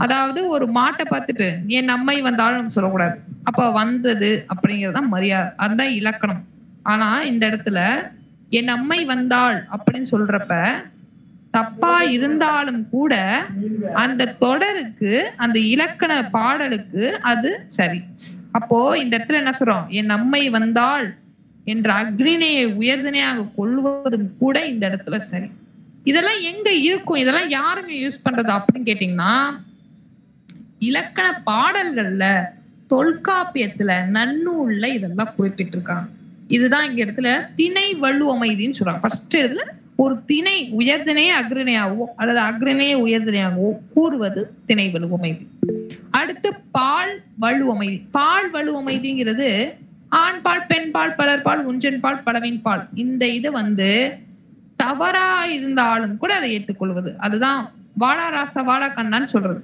அதாவது ஒரு மாட்டை பார்த்துட்டு என் அம்மை வந்தாலும் நம்ம சொல்லக்கூடாது. அப்ப வந்தது அப்படிங்கறதுதான் மரியாதை, அதுதான் இலக்கணம். ஆனா இந்த இடத்துல என் அம்மை வந்தாள் அப்படின்னு சொல்றப்ப தப்பா இருந்தாலும் கூட அந்த தொடருக்கு, அந்த இலக்கண பாடலுக்கு அது சரி. அப்போ இந்த இடத்துல என்ன சொல்றோம்? என் அம்மை வந்தாள் என்ற அக்னிணையை உயர்திணையாக கொள்வதும் கூட இந்த இடத்துல சரி. இதெல்லாம் எங்க இருக்கும்? இதெல்லாம் யாருங்க யூஸ் பண்றது அப்படின்னு கேட்டீங்கன்னா, இலக்கண பாடல்கள்ல, தொல்காப்பியத்துல, நன்னூல்ல இதெல்லாம் குறிப்பிட்டிருக்காங்க. இதுதான் இங்க இடத்துல திணை வலுவமைதின்னு சொல்றாங்க. ஃபர்ஸ்ட் இதுல ஒரு திணை உயர்திணையே அக்ரிணையாவோ அல்லது அக்ரிணையே உயர்திணையாகவோ கூறுவது திணை வலுவமைதி. அடுத்து பால் வலுவமைதி. பால் வலுவமைதிங்கிறது ஆண்பால், பெண்பால், பலர்பால், ஒன்றன்பால், பலவின் பால். இந்த இது தவறா இருந்தாலும் கூட அதை ஏற்றுக்கொள்வது. அதுதான் வாடாராசா வாடா கண்ணான்னு சொல்றது.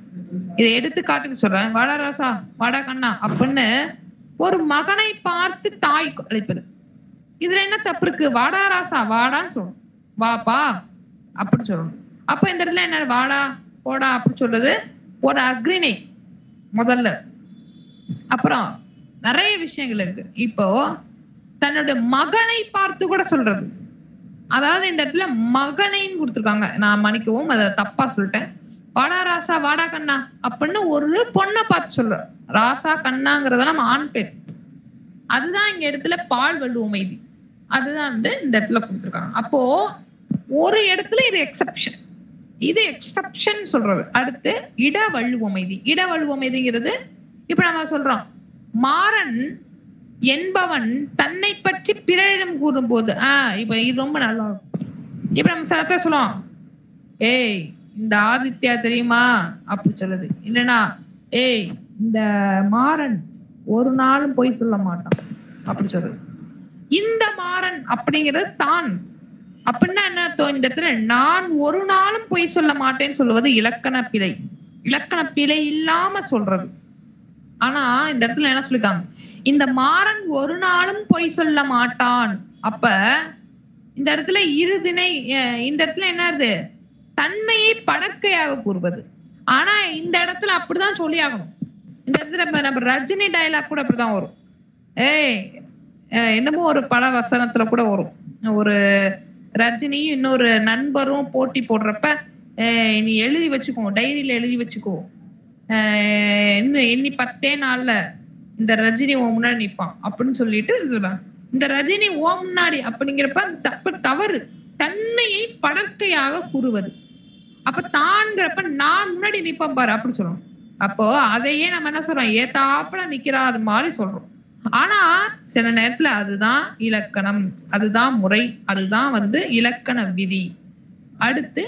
இதை எடுத்துக்காட்டுக்கு சொல்றேன். வாடாராசா வாடா கண்ணா அப்படின்னு ஒரு மகனை பார்த்து தாய் அழைப்பது. இதுல என்ன தப்பு இருக்கு? வாடாராசா வாடான்னு சொல்லணும், வாப்பா அப்படி சொல்லணும். அப்ப இந்த இடத்துல என்ன வாடா போடா அப்படி சொல்றது ஒரு அக்ரிணை முதல்ல. அப்புறம் நிறைய விஷயங்கள் இருக்கு. இப்போ தன்னுடைய மகனை பார்த்து கூட சொல்றது. அதாவது இந்த இடத்துல மகனைன்னு கொடுத்துருக்காங்க. நான் மன்னிக்கவும், அதை தப்பா சொல்லிட்டேன். வாடா ராசா வாடா கண்ணா அப்படின்னு ஒரு பொண்ணை பார்த்து சொல்ற. ராசா கண்ணாங்கிறதெல்லாம் ஆண் பேர். அதுதான் இங்க இடத்துல பால் வலுவமைதி. அதுதான் இந்த இடத்துல கொடுத்துருக்காங்க. அப்போ ஒரு இடத்துல இது எக்ஸெப்ஷன், இது எக்ஸெப்ஷன் சொல்றது. அடுத்து இட வலுவமைதி. இட வலுவமைதிங்கிறது இப்ப நம்ம சொல்றோம், மாறன் என்பவன் தன்னை பற்றி பிறரிடம் கூறும் போது இப்ப இது ரொம்ப நல்லா இருக்கும். இப்ப நம்ம சிலத்தை சொல்லுவோம், ஏய் இந்த ஆதித்யா தெரியுமா அப்படி சொல்லுது. இல்லைன்னா ஏய் இந்த மாறன் ஒரு நாளும் பொய் சொல்ல மாட்டான் அப்படி சொல்றது. இந்த மாறன் அப்படிங்கிறது தான் அப்படின்னா என்ன அர்த்தம்? இந்த இடத்துல நான் ஒரு நாளும் பொய் சொல்ல மாட்டேன்னு சொல்லுவது இலக்கண பிழை. இலக்கண பிழை இல்லாம சொல்றது. ஆனா இந்த இடத்துல என்ன சொல்லிருக்காங்க? இந்த மாறன் ஒரு நாளும் பொய் சொல்ல மாட்டான். அப்ப இந்த இடத்துல இருதிணை. இந்த இடத்துல என்னது? தன்மையை படக்கையாக கூறுவது. ஆனா இந்த இடத்துல அப்படிதான் சொல்லி ஆகணும். இந்த இடத்துல நம்ம ரஜினி டயலாக் கூட அப்படிதான் வரும். என்னமோ ஒரு பல வசனத்துல கூட வரும். ஒரு ரஜினியும் இன்னொரு நண்பரும் போட்டி போடுறப்ப நீ எழுதி வச்சுக்கோ, டைரியில எழுதி வச்சுக்கோ, இன்னி 10 நாள்ல இந்த ரஜினி ஓ முன்னாடி நிற்பான் அப்படின்னு சொல்லிட்டு சொல்றாங்க. இந்த ரஜினி ஓ முன்னாடி அப்படிங்கிறப்ப தவறு. தன்னையை படக்கையாக கூறுவது. அப்ப தான்ங்கிறப்ப நான் முன்னாடி நிற்பேன் பாரு அப்படி சொல்றோம். அப்போ அதையே நம்ம என்ன சொல்றோம்? ஏத்தாப்புல நிக்கிறாரு மாதிரி சொல்றோம். ஆனா சில நேரத்துல அதுதான் இலக்கணம், அதுதான் முறை, அதுதான் இலக்கண விதி. அடுத்து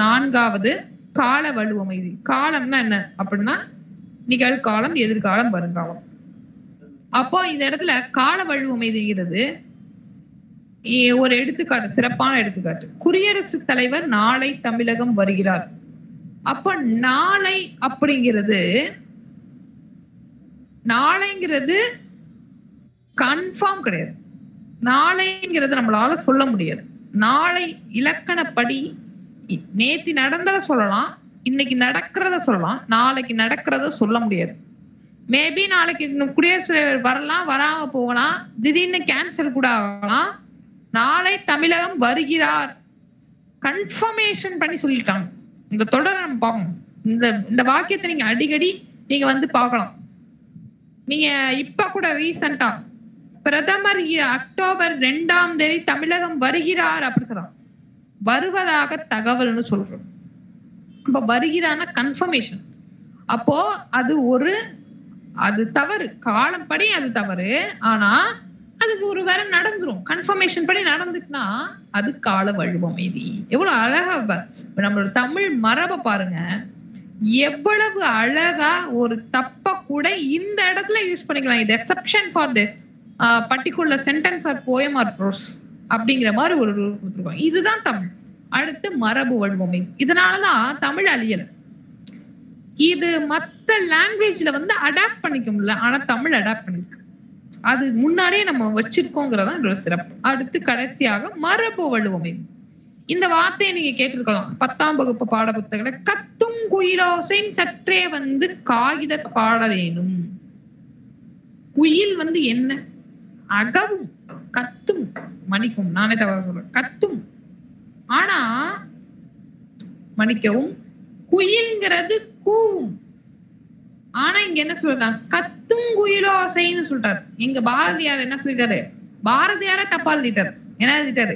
4வது கால வலுவமைதி. காலம்னா என்ன அப்படின்னா நிகழ்காலம், எதிர்காலம், வருங்காலம். அப்போ இந்த இடத்துல கால வலுவமைதிங்கிறது ஒரு எடுத்துக்காட்டு, சிறப்பான எடுத்துக்காட்டு. குடியரசுத் தலைவர் நாளை தமிழகம் வருகிறார். அப்ப நாளை அப்படிங்கிறது, நாளைங்கிறது கன்ஃபார்ம் கிடையாது. நாளைங்கிறது நம்மளால சொல்ல முடியாது. நாளை இலக்கணப்படி நேத்தி நடந்தத சொல்லலாம், இன்னைக்கு நடக்கிறத சொல்லலாம், நாளைக்கு நடக்கிறத சொல்ல முடியாது. மேபி நாளைக்கு குடியரசுத் தலைவர் வரலாம், வராம போகலாம், திடீர்னு கேன்சல் கூட ஆகலாம். நாளை தமிழகம் வருகிறார் கன்ஃபர்மேஷன் பண்ணி சொல்லிட்டாங்க. இந்த தொடரை நம்ம பார்க்கணும். இந்த வாக்கியத்தை நீங்க அடிக்கடி நீங்க வந்து பார்க்கலாம். நீங்க இப்ப கூட ரீசெண்டா பிரதமர் அக்டோபர் 2ஆம் தேதி தமிழகம் வருகிறார் அப்படி சொல்றாங்க. வருவதாக தகவல்னு சொல்றோம். அப்ப வருகிறான கன்ஃபர்மேஷன். அப்போ அது தவறு, காலப்படி அது தவறு. ஆனா அதுக்கு ஒரு வேற நடந்துரும், கன்ஃபர்மேஷன் படி நடந்துட்டுனா அது கால வழுவமைதி. எவ்வளவு அழகா நம்மளோட தமிழ் மரபை பாருங்க, எவ்வளவு அழகா ஒரு தப்ப கூட இந்த இடத்துல யூஸ் பண்ணிக்கலாம். இது exception for the particular sentence or poem or prose அப்படிங்கிற மாதிரி ஒரு ரூல் கொடுத்துருக்காங்க. இதுதான் தமிழ். அடுத்து மரபு வழுவமைதி. இதனாலதான் தமிழ் அழியல. இது மத்த லாங்குவேஜ்ல வந்து அடாப்ட் பண்ணிக்க முடியல, ஆனா தமிழ் அடாப்ட் பண்ணிருக்கு. அது முன்னாடியே நம்ம வச்சிருக்கோங்கிறதா இதோட சிறப்பு. அடுத்து கடைசியாக மரபு வழுவமைதி. இந்த வார்த்தையை நீங்க கேட்டிருக்கலாம் 10ஆம் வகுப்பு பாட புத்தகங்களை. கத்தும் குயிலோசைன் சற்றே வந்து காகித பாட வேணும். குயில் வந்து என்ன? அகவும், கத்தும், மணிக்கும். நானே தவறு சொல்றேன், கத்தும். ஆனா மன்னிக்கவும், குயில்ங்கிறது கூவும். ஆனா இங்க என்ன சொல்றாங்க? கத்தும் குயிலோசைன்னு சொல்றாரு. எங்க பாரதியார் என்ன சொல்லிருக்காரு? பாரதியார தப்பா எழுதிட்டாரு. என்ன எழுதிட்டாரு?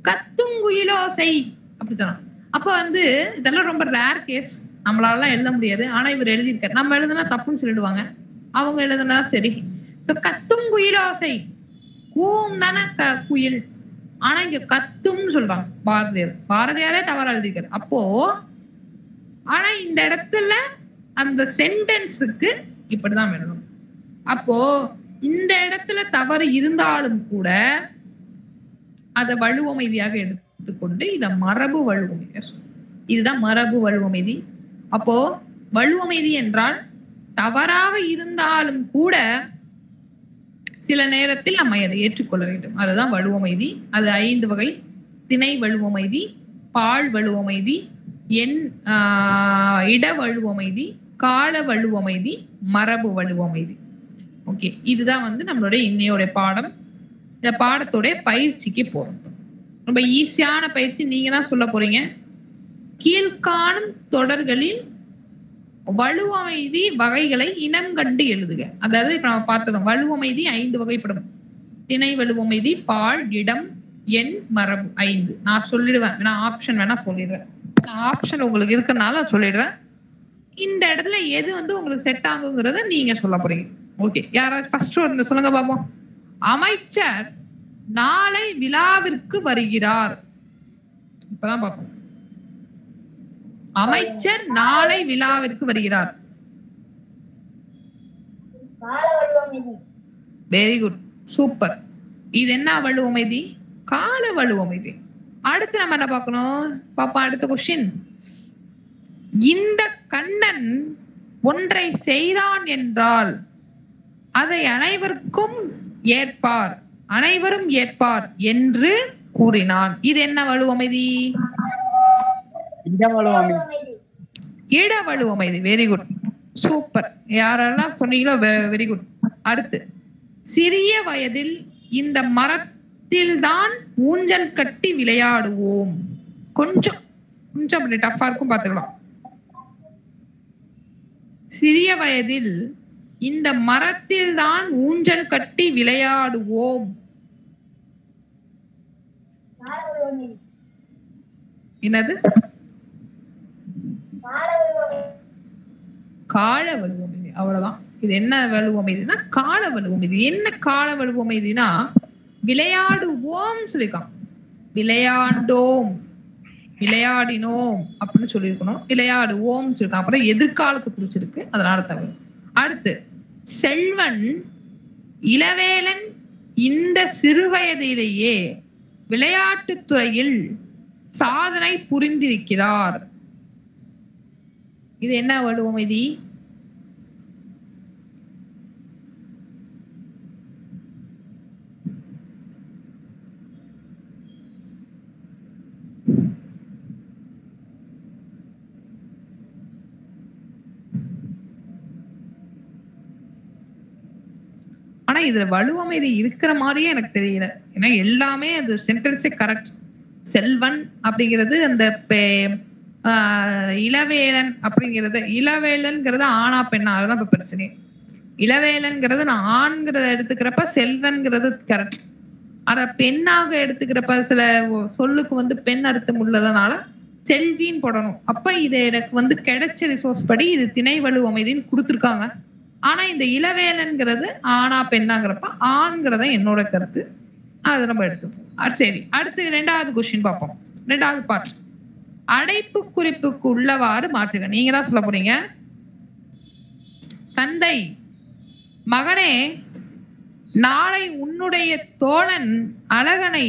கத்தும் குயிலோசை அப்படி சொன்னாங்க. அப்ப வந்து இதெல்லாம் ரொம்ப ரேர் கேஸ், நம்மளால எழுத முடியாது. ஆனா இவர் எழுதியிருக்காரு. நம்ம எழுதுனா தப்புன்னு சொல்லிடுவாங்க, அவங்க எழுதுனா சரி. சோ கத்தும் குயிலோசை, கூவும் தானே குயில். ஆனா இங்க கத்தும்னு சொல்றாங்க பாரதியார். பாரதியாரே தவறா எழுதியிருக்காரு. அப்போ ஆனா இந்த இடத்துல அந்த சென்டென்ஸுக்கு இப்படிதான் எழுதணும். அப்போ இந்த இடத்துல தவறு இருந்தாலும் கூட அதை வழுவமைதியாக எடுத்துக்கொண்டு இத மரபு வழுவமைதி. இதுதான் மரபு வழுவமைதி. அப்போ வழுவமைதி என்றால் தவறாக இருந்தாலும் கூட சில நேரத்தில் நம்ம அதை ஏற்றுக்கொள்ள வேண்டும். அதுதான் வழுவமைதி. அது 5 வகை. திணை வழுவமைதி, பால் வழுவமைதி, இட வழுவமைதி, கால வழுவமைதி, மரபு வழுவமைதி. ஓகே, இதுதான் வந்து நம்மளுடைய இன்னையோட பாடம். இந்த பாடத்தோட பயிற்சிக்கு போறோம். ரொம்ப ஈஸியான பயிற்சி நீங்க தான் சொல்ல போறீங்க. கீழ்காணும் தொடர்களில் வழுவமைதி வகைகளை இனம் கண்டு எழுதுக. அதாவது இப்ப நம்ம பார்த்தோம், வழுவமைதி 5 வகைப்படும். திணை வழுவமைதி, பால், இடம், எண், மரபு 5. நான் சொல்லிடுவேன், நான் ஆப்ஷன் வேணா சொல்லிடுறேன். ஆப்ஷன் உங்களுக்கு இருக்கனால சொல்லிடுறேன். இந்த இடத்துல எது வந்து உங்களுக்கு செட் ஆகுங்கிறத நீங்க சொல்ல போறீங்க. ஓகே, யாராவது ஃபர்ஸ்ட் வந்து சொல்லுங்க பாப்போம். அமைச்சர் நாளை விழாவிற்கு வருகிறார். இப்பதான் பார்த்தோம். அமைச்சர் நாளை விழாவிற்கு வருகிறார். Very good, super. இது என்ன வழுவமைதி? கால வழுவமைதி. அடுத்து நம்ம என்ன பார்க்கணும் பாப்பா? அடுத்த கொஸ்டின். இந்த கண்ணன் ஒன்றை செய்தான் என்றால் அதை அனைவருக்கும் ஏற்பார், அனைவரும் ஏற்பார் என்று கூறினான். இது என்ன வழுவமைதி? இட வழுவமைதி. Very good, super. யாரெல்லாம் சொன்னீங்களோ வெரி குட். அடுத்து, சிறிய வயதில் இந்த மரத்தில் தான் ஊஞ்சல் கட்டி விளையாடுவோம். கொஞ்சம் அப்படி டஃபா இருக்கும், பாத்துக்கலாம். சிறிய வயதில் இந்த மரத்தில் தான் ஊஞ்சல் கட்டி விளையாடுவோம். என்னது? கால வழுவமைதி. அவ்வளவுதான். இது என்ன வழுவமைதினா கால வழுவமைதி. என்ன கால வழுவமைதினா விளையாடுவோம் சொல்லிருக்கான். விளையாண்டோம், விளையாடினோம் அப்படின்னு சொல்லியிருக்கணும். விளையாடுவோம் சொல்லிருக்கான். அப்புறம் எதிர்காலத்தை குறிச்சிருக்கு, அதனால தவறு. அடுத்து, செல்வன் இளவேலன் இந்த சிறுவயதிலேயே விளையாட்டுத் துறையில் சாதனை புரிந்திருக்கிறார். இது என்ன வழுவமைதி? ஆனா இதுல வலுவமைதி இருக்கிற மாதிரியே எனக்கு தெரியல. ஏன்னா எல்லாமே அந்த சென்டென்ஸே கரெக்ட். செல்வன் அப்படிங்கிறது அந்த இளவேலன் அப்படிங்கிறது, இளவேலன்கிறது ஆணா பெண்ணா, அதுதான் இப்ப பிரச்சனை. இளவேலன்கிறது நான் ஆண்கிறத எடுத்துக்கிறப்ப செல்வன்கிறது கரெக்ட். அத பெண்ணாக எடுத்துக்கிறப்ப சில சொல்லுக்கு வந்து பெண் அர்த்தம் உள்ளதனால செல்வின்னு போடணும். அப்ப இது எனக்கு வந்து கிடைச்ச ரிசோர்ஸ் படி இது திணை வலு அமைதின்னு கொடுத்துருக்காங்க. ஆனா இந்த இளவேலன்கிறது ஆணா பெண்ணாங்கிறப்ப ஆண்கிறத என்னோட கருத்து. அதை நம்ம எடுத்துப்போம். சரி, அடுத்து 2வது கொஸ்டின் பார்ப்போம். 2வது பார்ட். அடைப்பு குறிப்புக்கு உள்ளவாறு மாற்றுக. நீங்க தான் சொல்ல போறீங்க. தந்தை மகனே, நாளை உன்னுடைய தோழன் அழகனை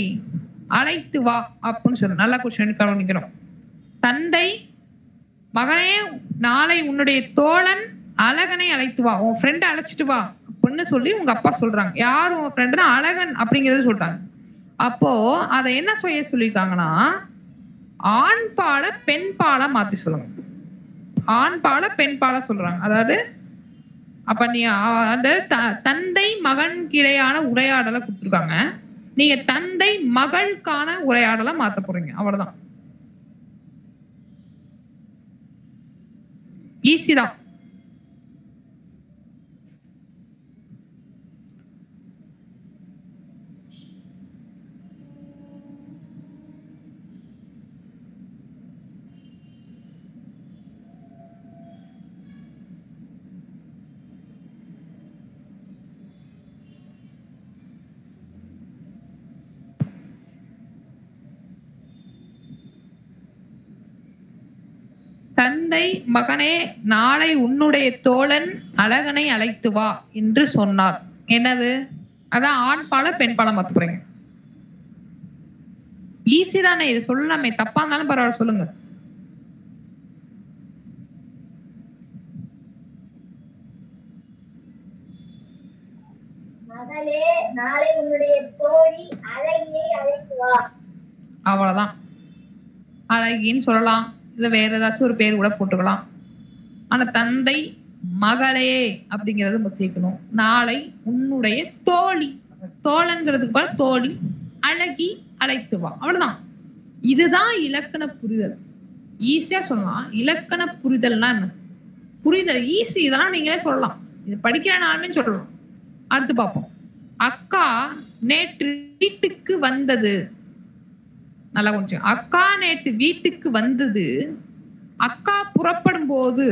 அழைத்து வா அப்படின்னு சொல்ற. நல்ல கொஸ்டின் கவனிக்கணும். தந்தை மகனே, நாளை உன்னுடைய தோழன் அழகனை அழைத்து வா, உன் ஃப்ரெண்டை அழைச்சிட்டு வா அப்படின்னு சொல்லி உங்க அப்பா சொல்றாங்க. யார் உன் ஃப்ரெண்டுனா அழகன் அப்படிங்கறது சொல்றாங்க. அப்போ அதை என்ன செய்ய சொல்லியிருக்காங்கன்னா, ஆண் பால பெண் பால மாத்தி சொல்லுங்க. ஆண் பால பெண் பால சொல்றாங்க. அதாவது அப்ப நீ அந்த தந்தை மகன் கிடையான உரையாடலை கொடுத்துருக்காங்க. நீங்க தந்தை மகளுக்கான உரையாடலை மாத்த போறீங்க. அவ்வளவுதான். ஈஸி தான். தந்தை மகனே, நாளை உன்னுடைய தோழன் அழகனை அழைத்து வா என்று சொன்னார். என்னது? அதான் ஆண் பால பெண் பால மாத்த போறீங்க. ஈஸி தானே, இது சொல்லலாமே. தப்பா இருந்தாலும் பரவாயில்ல, சொல்லுங்க. மகளே, நாளை உன்னுடைய தோழி அழகியை அழைத்து வா. அவ்வளவுதான். அழகின்னு சொல்லலாம், இல்ல வேற ஏதாச்சும் ஒரு பேர் கூட போட்டுக்கலாம். ஆனா தந்தை மகளே அப்படிங்கறது நம்ம சேர்க்கணும். நாளை உன்னுடைய தோழி, தோழன்கிறதுக்கு பதில் தோழி, அழகி அழைத்து வா. அவ்வளவுதான். இதுதான் இலக்கண புரிதல். ஈஸியா சொல்லலாம். இலக்கண புரிதல்னா என்ன? புரிதல் ஈஸி. இதெல்லாம் நீங்களே சொல்லலாம். இது படிக்கிற நானும் சொல்லலாம். அடுத்து பார்ப்போம். அக்கா நேற்று வீட்டுக்கு வந்தது. நல்லா கொஞ்சம். அக்கா நேற்று வீட்டுக்கு வந்தது. அக்கா புறப்படும் போது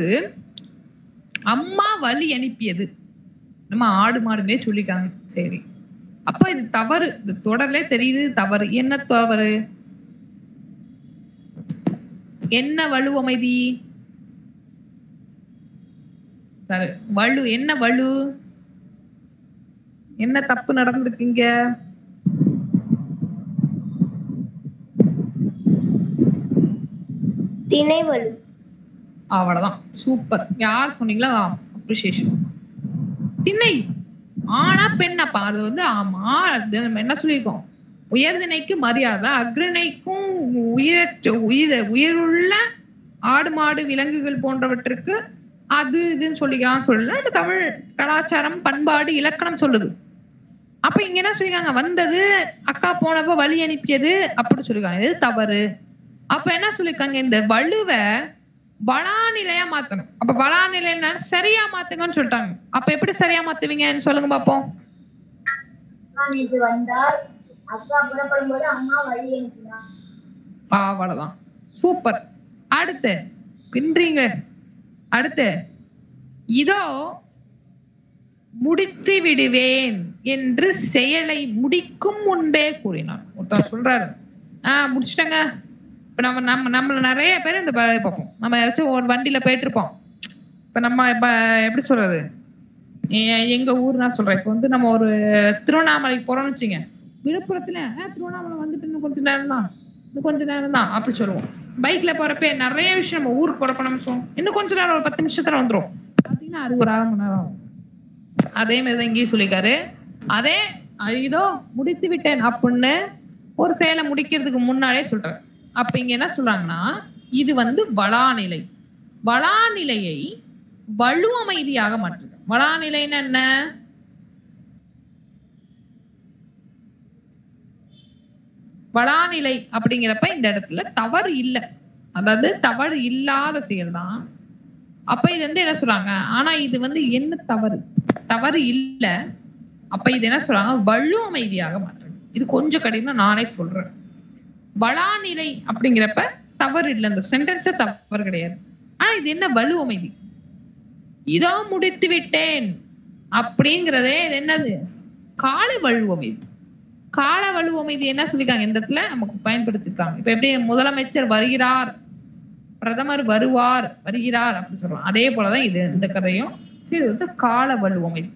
அம்மா வழி அனுப்பியது. நம்ம ஆடு மாடுமே சொல்லிக்காங்க. சரி, அப்ப இது தவறு. இது தொடர்லே தெரியுது தவறு. என்ன தவறு? என்ன வலு அமைதி? சரி, வலு என்ன வலு? என்ன தப்பு நடந்திருக்குங்க? திணைவலு. அவ்வளவுதான். சூப்பர். யார் சொன்னீங்களா? அப்ரிசியேஷன். திணை ஆனா பெண்ணப்பா. அது வந்து ஆமா, நம்ம என்ன சொல்லியிருக்கோம்? உயர்திணைக்கு மரியாதை, அக்ரணைக்கும் உயிருள்ள ஆடு மாடு விலங்குகள் போன்றவற்றுக்கு அது இதுன்னு சொல்லிக்கிறான்னு சொல்லல. அது தமிழ் கலாச்சாரம், பண்பாடு, இலக்கணம் சொல்லுது. அப்ப இங்க என்ன சொல்லிருக்காங்க? வந்தது, அக்கா போனப்ப வழி அனுப்பியது அப்படி சொல்லிருக்காங்க. இது தவறு. அப்ப என்ன சொல்லிருக்காங்க? இந்த வலுவ வளாநிலையா மாத்தணும். அப்ப வளாநிலை சரியா மாத்துங்கன்னு சொல்லிட்டாங்க. அப்ப எப்படி சரியா மாத்துவீங்கன்னு சொல்லுங்க பாப்போம். அவ்வளவுதான். சூப்பர். அடுத்து பின்றீங்க. அடுத்து இதோ முடித்து விடுவேன் என்று செயலை முடிக்கும் முன்பே கூறினான். ஒருத்தர் சொல்றாரு, முடிச்சிட்டங்க. இப்ப நம்மள நிறைய பேர் இந்த பார்ப்போம். நம்ம ஏதாச்சும் ஒரு வண்டியில போயிட்டு இருப்போம். இப்ப நம்ம இப்ப எப்படி சொல்றது, எங்க ஊர் நான் சொல்றேன். இப்ப வந்து நம்ம ஒரு திருவண்ணாமலைக்கு போறோம்னு வச்சுங்க. விழுப்புரத்துல திருவண்ணாமலை வந்துட்டு இன்னும் கொஞ்ச நேரம் தான் அப்படி சொல்லுவோம். பைக்ல போறப்ப நிறைய விஷயம் நம்ம ஊருக்கு போறப்ப நம்ம சொல்லுவோம், இன்னும் கொஞ்ச நேரம், ஒரு 10 நிமிஷத்துல வந்துரும். பாத்தீங்கன்னா அது ஒரு 1/2 மணி நேரம். அதே மாதிரிதான் இங்கேயும் சொல்லிக்காரு. அதே இதோ முடித்து விட்டேன் அப்படின்னு ஒரு செயலை முடிக்கிறதுக்கு முன்னாலே சொல்றேன். அப்ப இங்க என்ன சொல்றாங்கன்னா, இது வந்து வளாநிலை. வளாநிலையை வலு அமைதியாக மாற்றுது. வளாநிலைன்னா என்ன? வளாநிலை அப்படிங்கிறப்ப இந்த இடத்துல தவறு இல்லை. அதாவது தவறு இல்லாத செயல் தான். அப்ப இது வந்து என்ன சொல்றாங்க, ஆனா இது வந்து என்ன தவறு இல்ல. அப்ப இது என்ன சொல்றாங்க, வலு அமைதியாக மாற்றுங்க. இது கொஞ்சம் கடினம், நானே சொல்றேன். வளாநிலை அப்படிங்கிறப்ப தவறு இல்லை, இந்த சென்டென்ஸே தவறு கிடையாது. ஆனா இது என்ன வலு அமைதி, இதோ முடித்து விட்டேன் அப்படிங்கிறதே இது என்னது, கால வலு அமைதி. கால வலு அமைதி என்ன சொல்லிருக்காங்க இந்த இடத்துல நமக்கு பயன்படுத்திருக்காங்க. இப்ப எப்படி முதலமைச்சர் வருகிறார், பிரதமர் வருவார், வருகிறார் அப்படி சொல்றோம். அதே போலதான் இது இந்த கதையும். இது வந்து கால வலு அமைதி.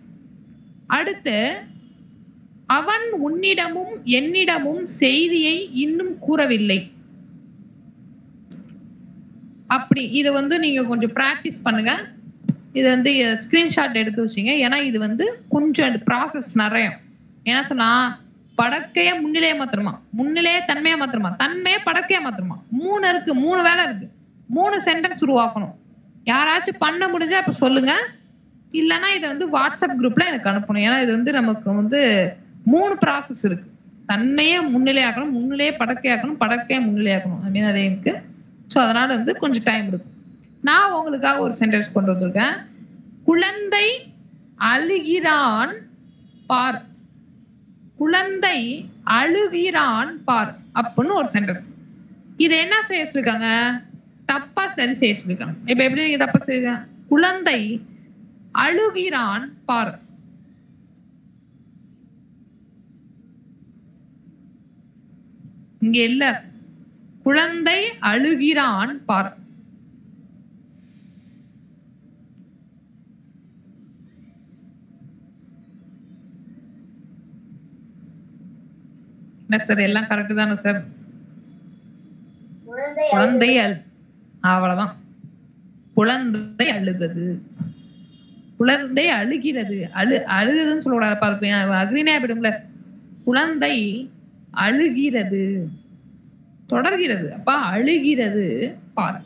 அடுத்து, அவன் உன்னிடமும் என்னிடமும் செய்தியை இன்னும் கூறவில்லை. அப்படி இது வந்து நீங்க கொஞ்சம் பிராக்டிஸ் பண்ணுங்க. இது வந்து ஸ்கிரீன்ஷாட் எடுத்து வச்சுங்க. ஏன்னா இது வந்து கொஞ்சம் ப்ராசஸ் நிறைய. என்ன சொன்னா, படக்கைய முன்னிலையே மாத்திரமா, முன்னிலையே தன்மையா மாத்திரமா, தன்மையை படக்கையா மாத்திரமா, 3 இருக்கு, 3 வேலை இருக்கு. 3 சென்டென்ஸ் உருவாக்கணும். யாராச்சும் பண்ண முடிஞ்சா இப்ப சொல்லுங்க, இல்லைன்னா இதை வந்து வாட்ஸ்அப் குரூப்ல எனக்கு அனுப்பணும். ஏன்னா இது வந்து நமக்கு வந்து 3 ப்ராசஸ் இருக்கு. தன்மையை முன்னிலையாக்கணும், முன்னிலையே படக்கையாக்கணும், படக்கையை முன்னிலையாக்கணும், அப்படின்னு நிறைய இருக்கு. ஸோ அதனால வந்து கொஞ்சம் டைம் எடுக்கும். நான் உங்களுக்காக ஒரு சென்டென்ஸ் கொண்டு வந்திருக்கேன். குழந்தை அழுகிறான் பார், குழந்தை அழுகிறான் பார் அப்படின்னு ஒரு சென்டென்ஸ். இது என்ன செய்ய சொல்லிருக்காங்க, தப்பா சரி செய்ய சொல்லிருக்காங்க. இப்ப எப்படி நீங்க தப்பா செய்ய, குழந்தை அழுகிறான் பார். இங்க இல்ல, குழந்தை அழுகிறான் பார். என்ன சார், எல்லாம் கரெக்ட் தானே சார்? குழந்தை அவ்வளவுதான். குழந்தை அழுகிறது, குழந்தை அழுகிறது, அழுகுதுன்னு சொல்லக்கூடாது. பார்ப்பேன் அக்ரினே போயிடும்ல. குழந்தை அழுகிறது, தொடர்கிறது. அப்ப அழுகிறது பார்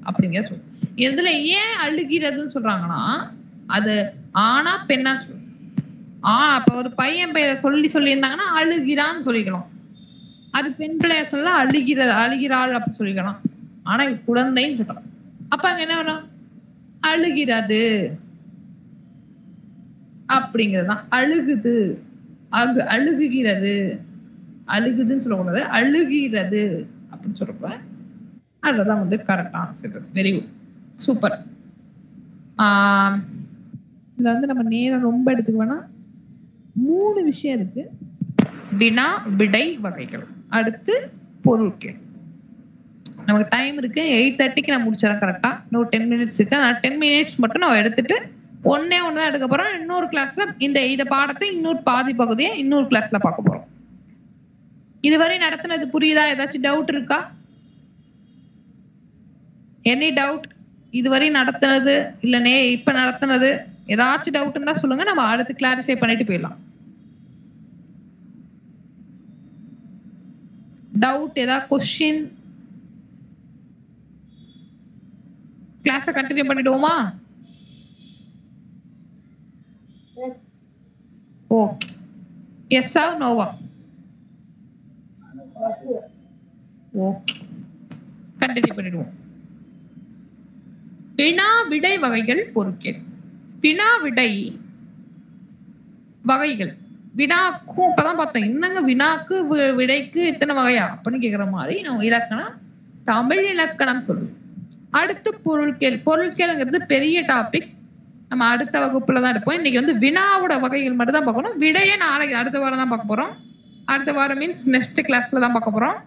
அப்படிங்கிற சொல். இதுல ஏன் அழுகிறதுன்னு சொல்றாங்கன்னா, அது ஆனா பெண்ணா சொல். அப்ப ஒரு பையன் பெயரை சொல்லியிருந்தாங்கன்னா அழுகிறான்னு சொல்லிக்கலாம். அது பெண் பிள்ளைய சொல்ல அழுகிறாள் அப்படி சொல்லிக்கலாம். ஆனா குழந்தைன்னு சொல்லலாம். அப்ப அங்க என்ன வரும், அழுகிறது அப்படிங்கிறதுதான். அழுகுது, அழுகுகிறது, அழுகுதுன்னு சொல்லக்கூடாது, அழுகிறது அப்படின்னு சொல்றப்ப அதுதான் வந்து கரெக்டான சென்டென்ஸ். Very good, super. இதுல வந்து நம்ம நேரம் ரொம்ப எடுத்துக்க வேணாம். 3 விஷயம் இருக்கு. வினா விடை வகைகள், அடுத்து பொருட்கள். நமக்கு டைம் இருக்கு, 8:30க்கு நான் முடிச்சிடறேன் கரெக்டா. இன்னும் 10 மினிட்ஸ் இருக்கு. 10 மினிட்ஸ் மட்டும் நான் எடுத்துட்டு ஒன்னே தான் எடுக்க போறோம். இன்னொரு கிளாஸ்ல இந்த பாடத்தை இன்னொரு பாதி பகுதியை இன்னொரு கிளாஸ்ல பார்க்க போறோம். இதுவரை நடத்தினது புரியுதா? ஏதாச்சும் டவுட் இருக்கா? Any doubt? இதுவரை நடத்தினது இல்லனே இப்ப நடத்தினது ஏதாச்சும் டவுட் இருந்தா சொல்லுங்க, நம்ம அடுத்து கிளாரிஃபை பண்ணிட்டு போயிடலாம். டவுட், ஏதாவது கொஸ்டின்? கிளாஸ கண்டினியூ பண்ணிடுவோமா? ஓகே, எஸ் ஆர் நோவா? ஓகே, கண்டினியூ பண்ணிடுவோம். வினா விடை வகைகள் பொருட்கள். வினா விடை வகைகள். வினாக்கும் இப்பதான் பார்த்தோம், என்னங்க வினாக்கு விடைக்கு இத்தனை வகையா அப்படின்னு கேக்குற மாதிரி நம்ம இலக்கணம், தமிழ் இலக்கணம் சொல்லுது. அடுத்து பொருட்கள். பொருட்கள்ங்கிறது பெரிய டாபிக், நம்ம அடுத்த வகுப்புல தான் இருப்போம். இன்னைக்கு வந்து வினாவோட வகைகள் மட்டும் தான் பார்க்கணும். விடையை நாளைக்கு அடுத்த வாரம் தான் பார்க்க போறோம். அடுத்த வாரம் மீன்ஸ் நெக்ஸ்ட் கிளாஸ்ல தான் பார்க்க போறோம்.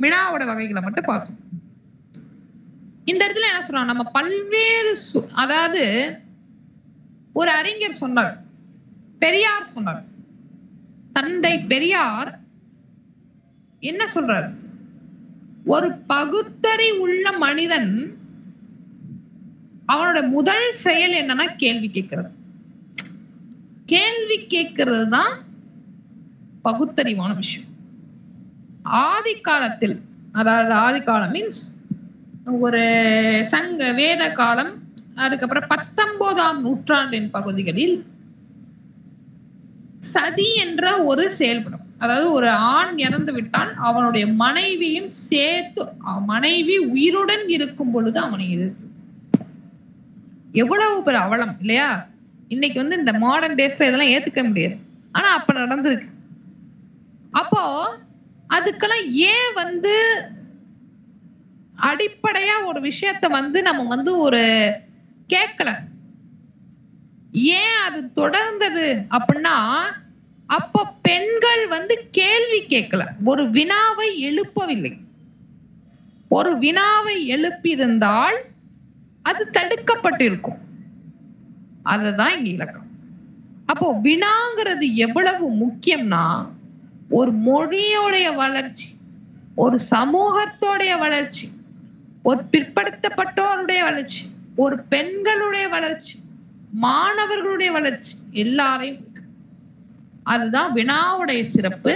வினாவோட வகைகளை மட்டும் பார்த்தோம். இந்த இடத்துல என்ன சொல்றாங்க, நம்ம பல்வேறு அதாவது ஒரு அறிஞர் சொன்னார், பெரியார் சொன்னார். தந்தை பெரியார் என்ன சொல்றார், ஒரு பகுத்தறிவு உள்ள மனிதன் அவனோட முதல் செயல் என்னன்னா கேள்வி கேட்கிறது. கேள்வி கேட்கிறது தான் பகுத்தறிவான விஷயம். ஆதி காலத்தில், அதாவது ஆதி காலம் மீன்ஸ் ஒரு சங்க வேத காலம், அதுக்கப்புறம் 19ஆம் நூற்றாண்டின் பகுதிகளில் சதி என்ற ஒரு செயல்படும். அதாவது ஒரு ஆண் இறந்து விட்டால் அவனுடைய மனைவியும் சேர்த்து, மனைவி உயிருடன் இருக்கும் பொழுது அவனை எதிர்த்து. எவ்வளவு பெரிய அவலம் இல்லையா? இன்னைக்கு இந்த மாடர்ன் டேஸ்ல இதெல்லாம் ஏத்துக்க முடியாது. ஆனா அப்ப நடந்திருக்கு. அப்போ அதுக்கெல்லாம் ஏன் அடிப்படையா ஒரு விஷயத்த நம்ம ஒரு கேட்கல, ஏன் அது தொடர்ந்தது அப்படின்னா, அப்ப பெண்கள் கேள்வி கேட்கல, ஒரு வினாவை எழுப்பவில்லை. ஒரு வினாவை எழுப்பியிருந்தால் அது தடுக்கப்பட்டிருக்கும். அதுதான் இங்க இலக்கணம். அப்போ வினாங்கிறது எவ்வளவு முக்கியம்னா, ஒரு மொழியோடைய வளர்ச்சி, ஒரு சமூகத்தோடைய வளர்ச்சி, ஒரு பிற்படுத்தப்பட்டோருடைய வளர்ச்சி, ஒரு பெண்களுடைய வளர்ச்சி, மாணவர்களுடைய வளர்ச்சி, எல்லாரையும். அதுதான் வினாவுடைய சிறப்பு.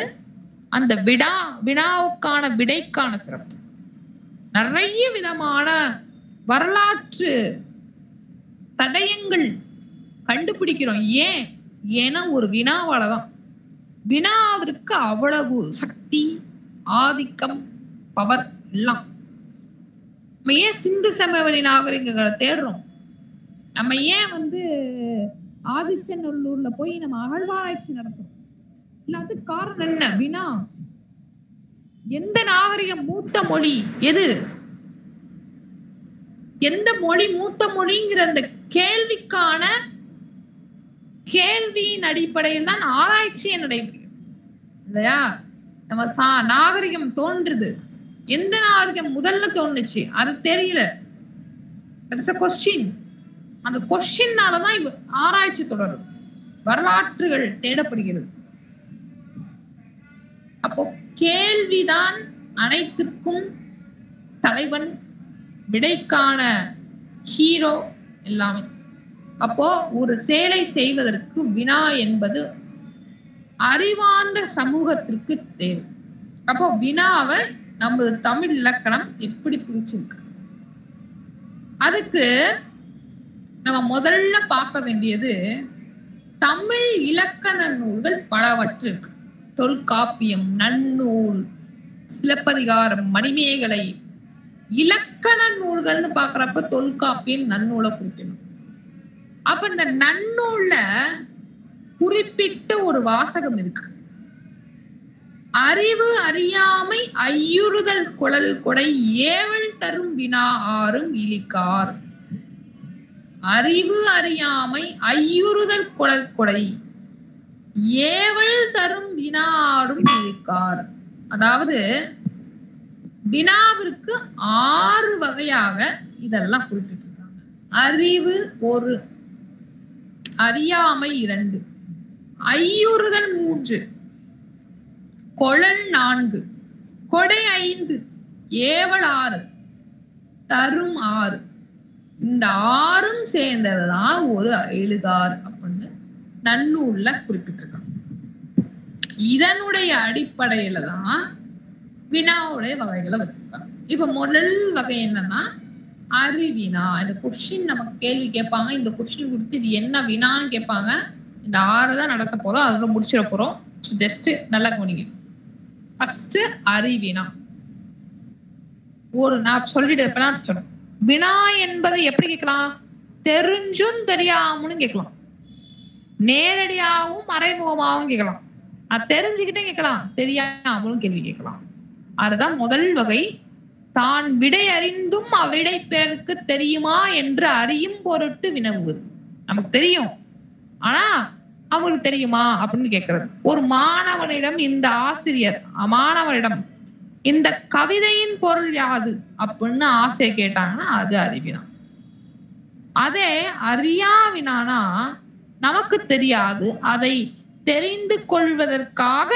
அந்த வினாவுக்கான விடைக்கான சிறப்பு. நிறைய விதமான வரலாற்று தடயங்கள் கண்டுபிடிக்கிறோம். ஏன்னா ஒரு வினாவாலதான். வினாவிற்கு அவ்வளவு சக்தி, ஆதிக்கம், பவர் எல்லாம். நம்ம ஏன் சிந்து சமவெளி நாகரிகங்களை தேடுறோம்? நம்ம ஏன் ஆதிச்சநல்லூர்ல போய் நம்ம அகழ்வாராய்ச்சி நடத்துறோம்? எல்லாத்துக்கும் காரணம் என்ன? வினா. எந்த நாகரிகம் மூத்த மொழி எது, எந்த மொழி மூத்த மொழிங்கிற அந்த கேள்விக்கான கேள்வியின் அடிப்படையில் தான் ஆராய்ச்சியே நடைபெறும் இல்லையா? நம்ம நாகரிகம் தோன்றுது, எந்த நாகரிகம் முதல்ல தோணுச்சு அது தெரியல. கொஸ்டின். அந்த கொஸ்டின்னாலதான் ஆராய்ச்சி தொடரும், வரலாற்றுகள் தேடப்படுகிறது. அப்போ கேள்விதான் அனைத்துக்கும் தலைவன், விடைக்கான ஹீரோ எல்லாமே. அப்போ ஒரு செயலை செய்வதற்கு வினா என்பது அறிவார்ந்த சமூகத்திற்கு தேவை. அப்போ வினாவை நமது தமிழ் இலக்கணம் எப்படி பிரிச்சிருக்கு? அதுக்கு நம்ம முதல்ல பார்க்க வேண்டியது, தமிழ் இலக்கண நூல்கள் பலவற்று. தொல்காப்பியம், நன்னூல், சிலப்பதிகாரம், மணிமேகலை. இலக்கண நூல்கள்னு பாக்குறப்ப தொல்காப்பியம், நன்னூலை குறிக்கணும். அப்ப இந்த நன்னூல்ல குறிப்பிட்ட ஒரு வாசகம் இருக்கு. அறிவு அறியாமை ஐயுறுதல் குழல் கொடை ஏவல் தரும் வினா ஆறும் இலிக்கார். அறிவு அறியாமை ஐயுறுதல் குழல் கொடை ஏவல் தரும் வினா ஆறும் இலிக்கார். அதாவது வினாவிற்கு 6 வகையாக இதெல்லாம் குறிப்பிட்டிருக்காங்க. அறிவு 1, அறியாமை 2, ஐயுறுதல் 3, கொழல் 4, கொடை 5, ஏவல் 6, தரும் 6. இந்த 6ம் சேர்ந்ததுதான் ஒரு எழுகார் அப்படின்னு நன்னூல்ல குறிப்பிட்டிருக்காங்க. இதனுடைய அடிப்படையில தான் வினாவுடைய வகைகளை வச்சிருக்காங்க. இப்ப முதல் வகை என்னன்னா அறிவினா. இந்த கொஸ்டின் நமக்கு கேள்வி கேட்பாங்க, இந்த கொஸ்டின் கொடுத்து இது என்ன வினான்னு கேட்பாங்க. இந்த 6 தான் நடத்த போறோம், அதுல முடிச்சிட போறோம். ஜஸ்ட் நல்லா கவனிங்க. ஃபர்ஸ்ட் அறிவினா. நான் சொல்லிட்டு வினா என்பதை எப்படி கேட்கலாம்? தெரிஞ்சும் தெரியாமலும் கேட்கலாம், நேரடியாகவும் மறைமுகமாகவும் கேட்கலாம், தெரிஞ்சுக்கிட்டே கேட்கலாம், தெரியாமலும் கேள்வி கேட்கலாம். அதுதான் முதல் வகை. தான் விடை அறிந்தும் அவ்விடை பிறருக்கு தெரியுமா என்று அறியும் பொருட்டு வினவுவது. நமக்கு தெரியும், ஆனா அவங்களுக்கு தெரியுமா அப்படின்னு கேட்கறது. ஒரு மாணவனிடம் இந்த ஆசிரியர் மாணவனிடம் இந்த கவிதையின் பொருள் யாது அப்படின்னு ஆசை கேட்டாங்கன்னா அது அறிவினா. அதே அறியாவினானா நமக்கு தெரியாது, அதை தெரிந்து கொள்வதற்காக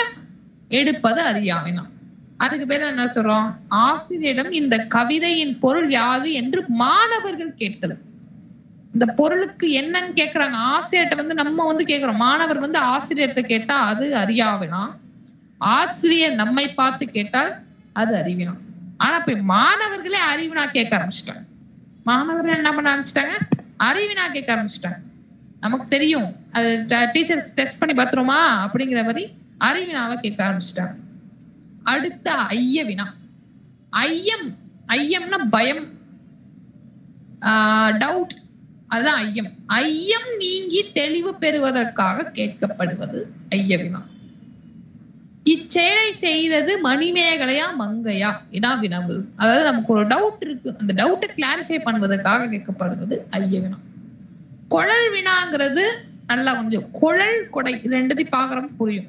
எடுப்பது அறியாவினா. அதுக்கு பேர் என்ன சொல்றோம்? ஆசிரியரிடம் இந்த கவிதையின் பொருள் யாது என்று மாணவர்கள் கேட்கல. இந்த பொருளுக்கு என்னன்னு கேக்குறாங்க. ஆசிரியர்கிட்ட நம்ம கேக்குறோம், மாணவர் ஆசிரியர்கிட்ட கேட்டா அது அறியாவினா, ஆசிரியர் நம்மை பார்த்து கேட்டால் அது அறிவினா. ஆனா இப்ப மாணவர்களே அறிவினா கேட்க ஆரம்பிச்சிட்டாங்க. மாணவர்கள் என்ன பண்ண ஆரம்பிச்சிட்டாங்க? அறிவினா கேட்க ஆரம்பிச்சிட்டாங்க. நமக்கு தெரியும், அது டீச்சர் டெஸ்ட் பண்ணி பாத்துருமா அப்படிங்கிற மாதிரி அறிவினாவை கேட்க ஆரம்பிச்சிட்டாங்க. அடுத்த ஐய வினா. ஐயம்னா பயம், டவுட், அதுதான் ஐயம். ஐயம் நீங்கி தெளிவு பெறுவதற்காக கேட்கப்படுவது ஐய வினா. இச்செயலை செய்தது மணிமேகலையா மங்கையா இனா வினவு. அதாவது நமக்கு ஒரு டவுட் இருக்கு, அந்த டவுட்டை கிளாரிஃபை பண்ணுவதற்காக கேட்கப்படுவது ஐய வினா. குழல் வினாங்கிறது நல்லா கொஞ்சம் குழல் கொடை இது ரெண்டுத்தையும் பாக்குறப்ப புரியும்.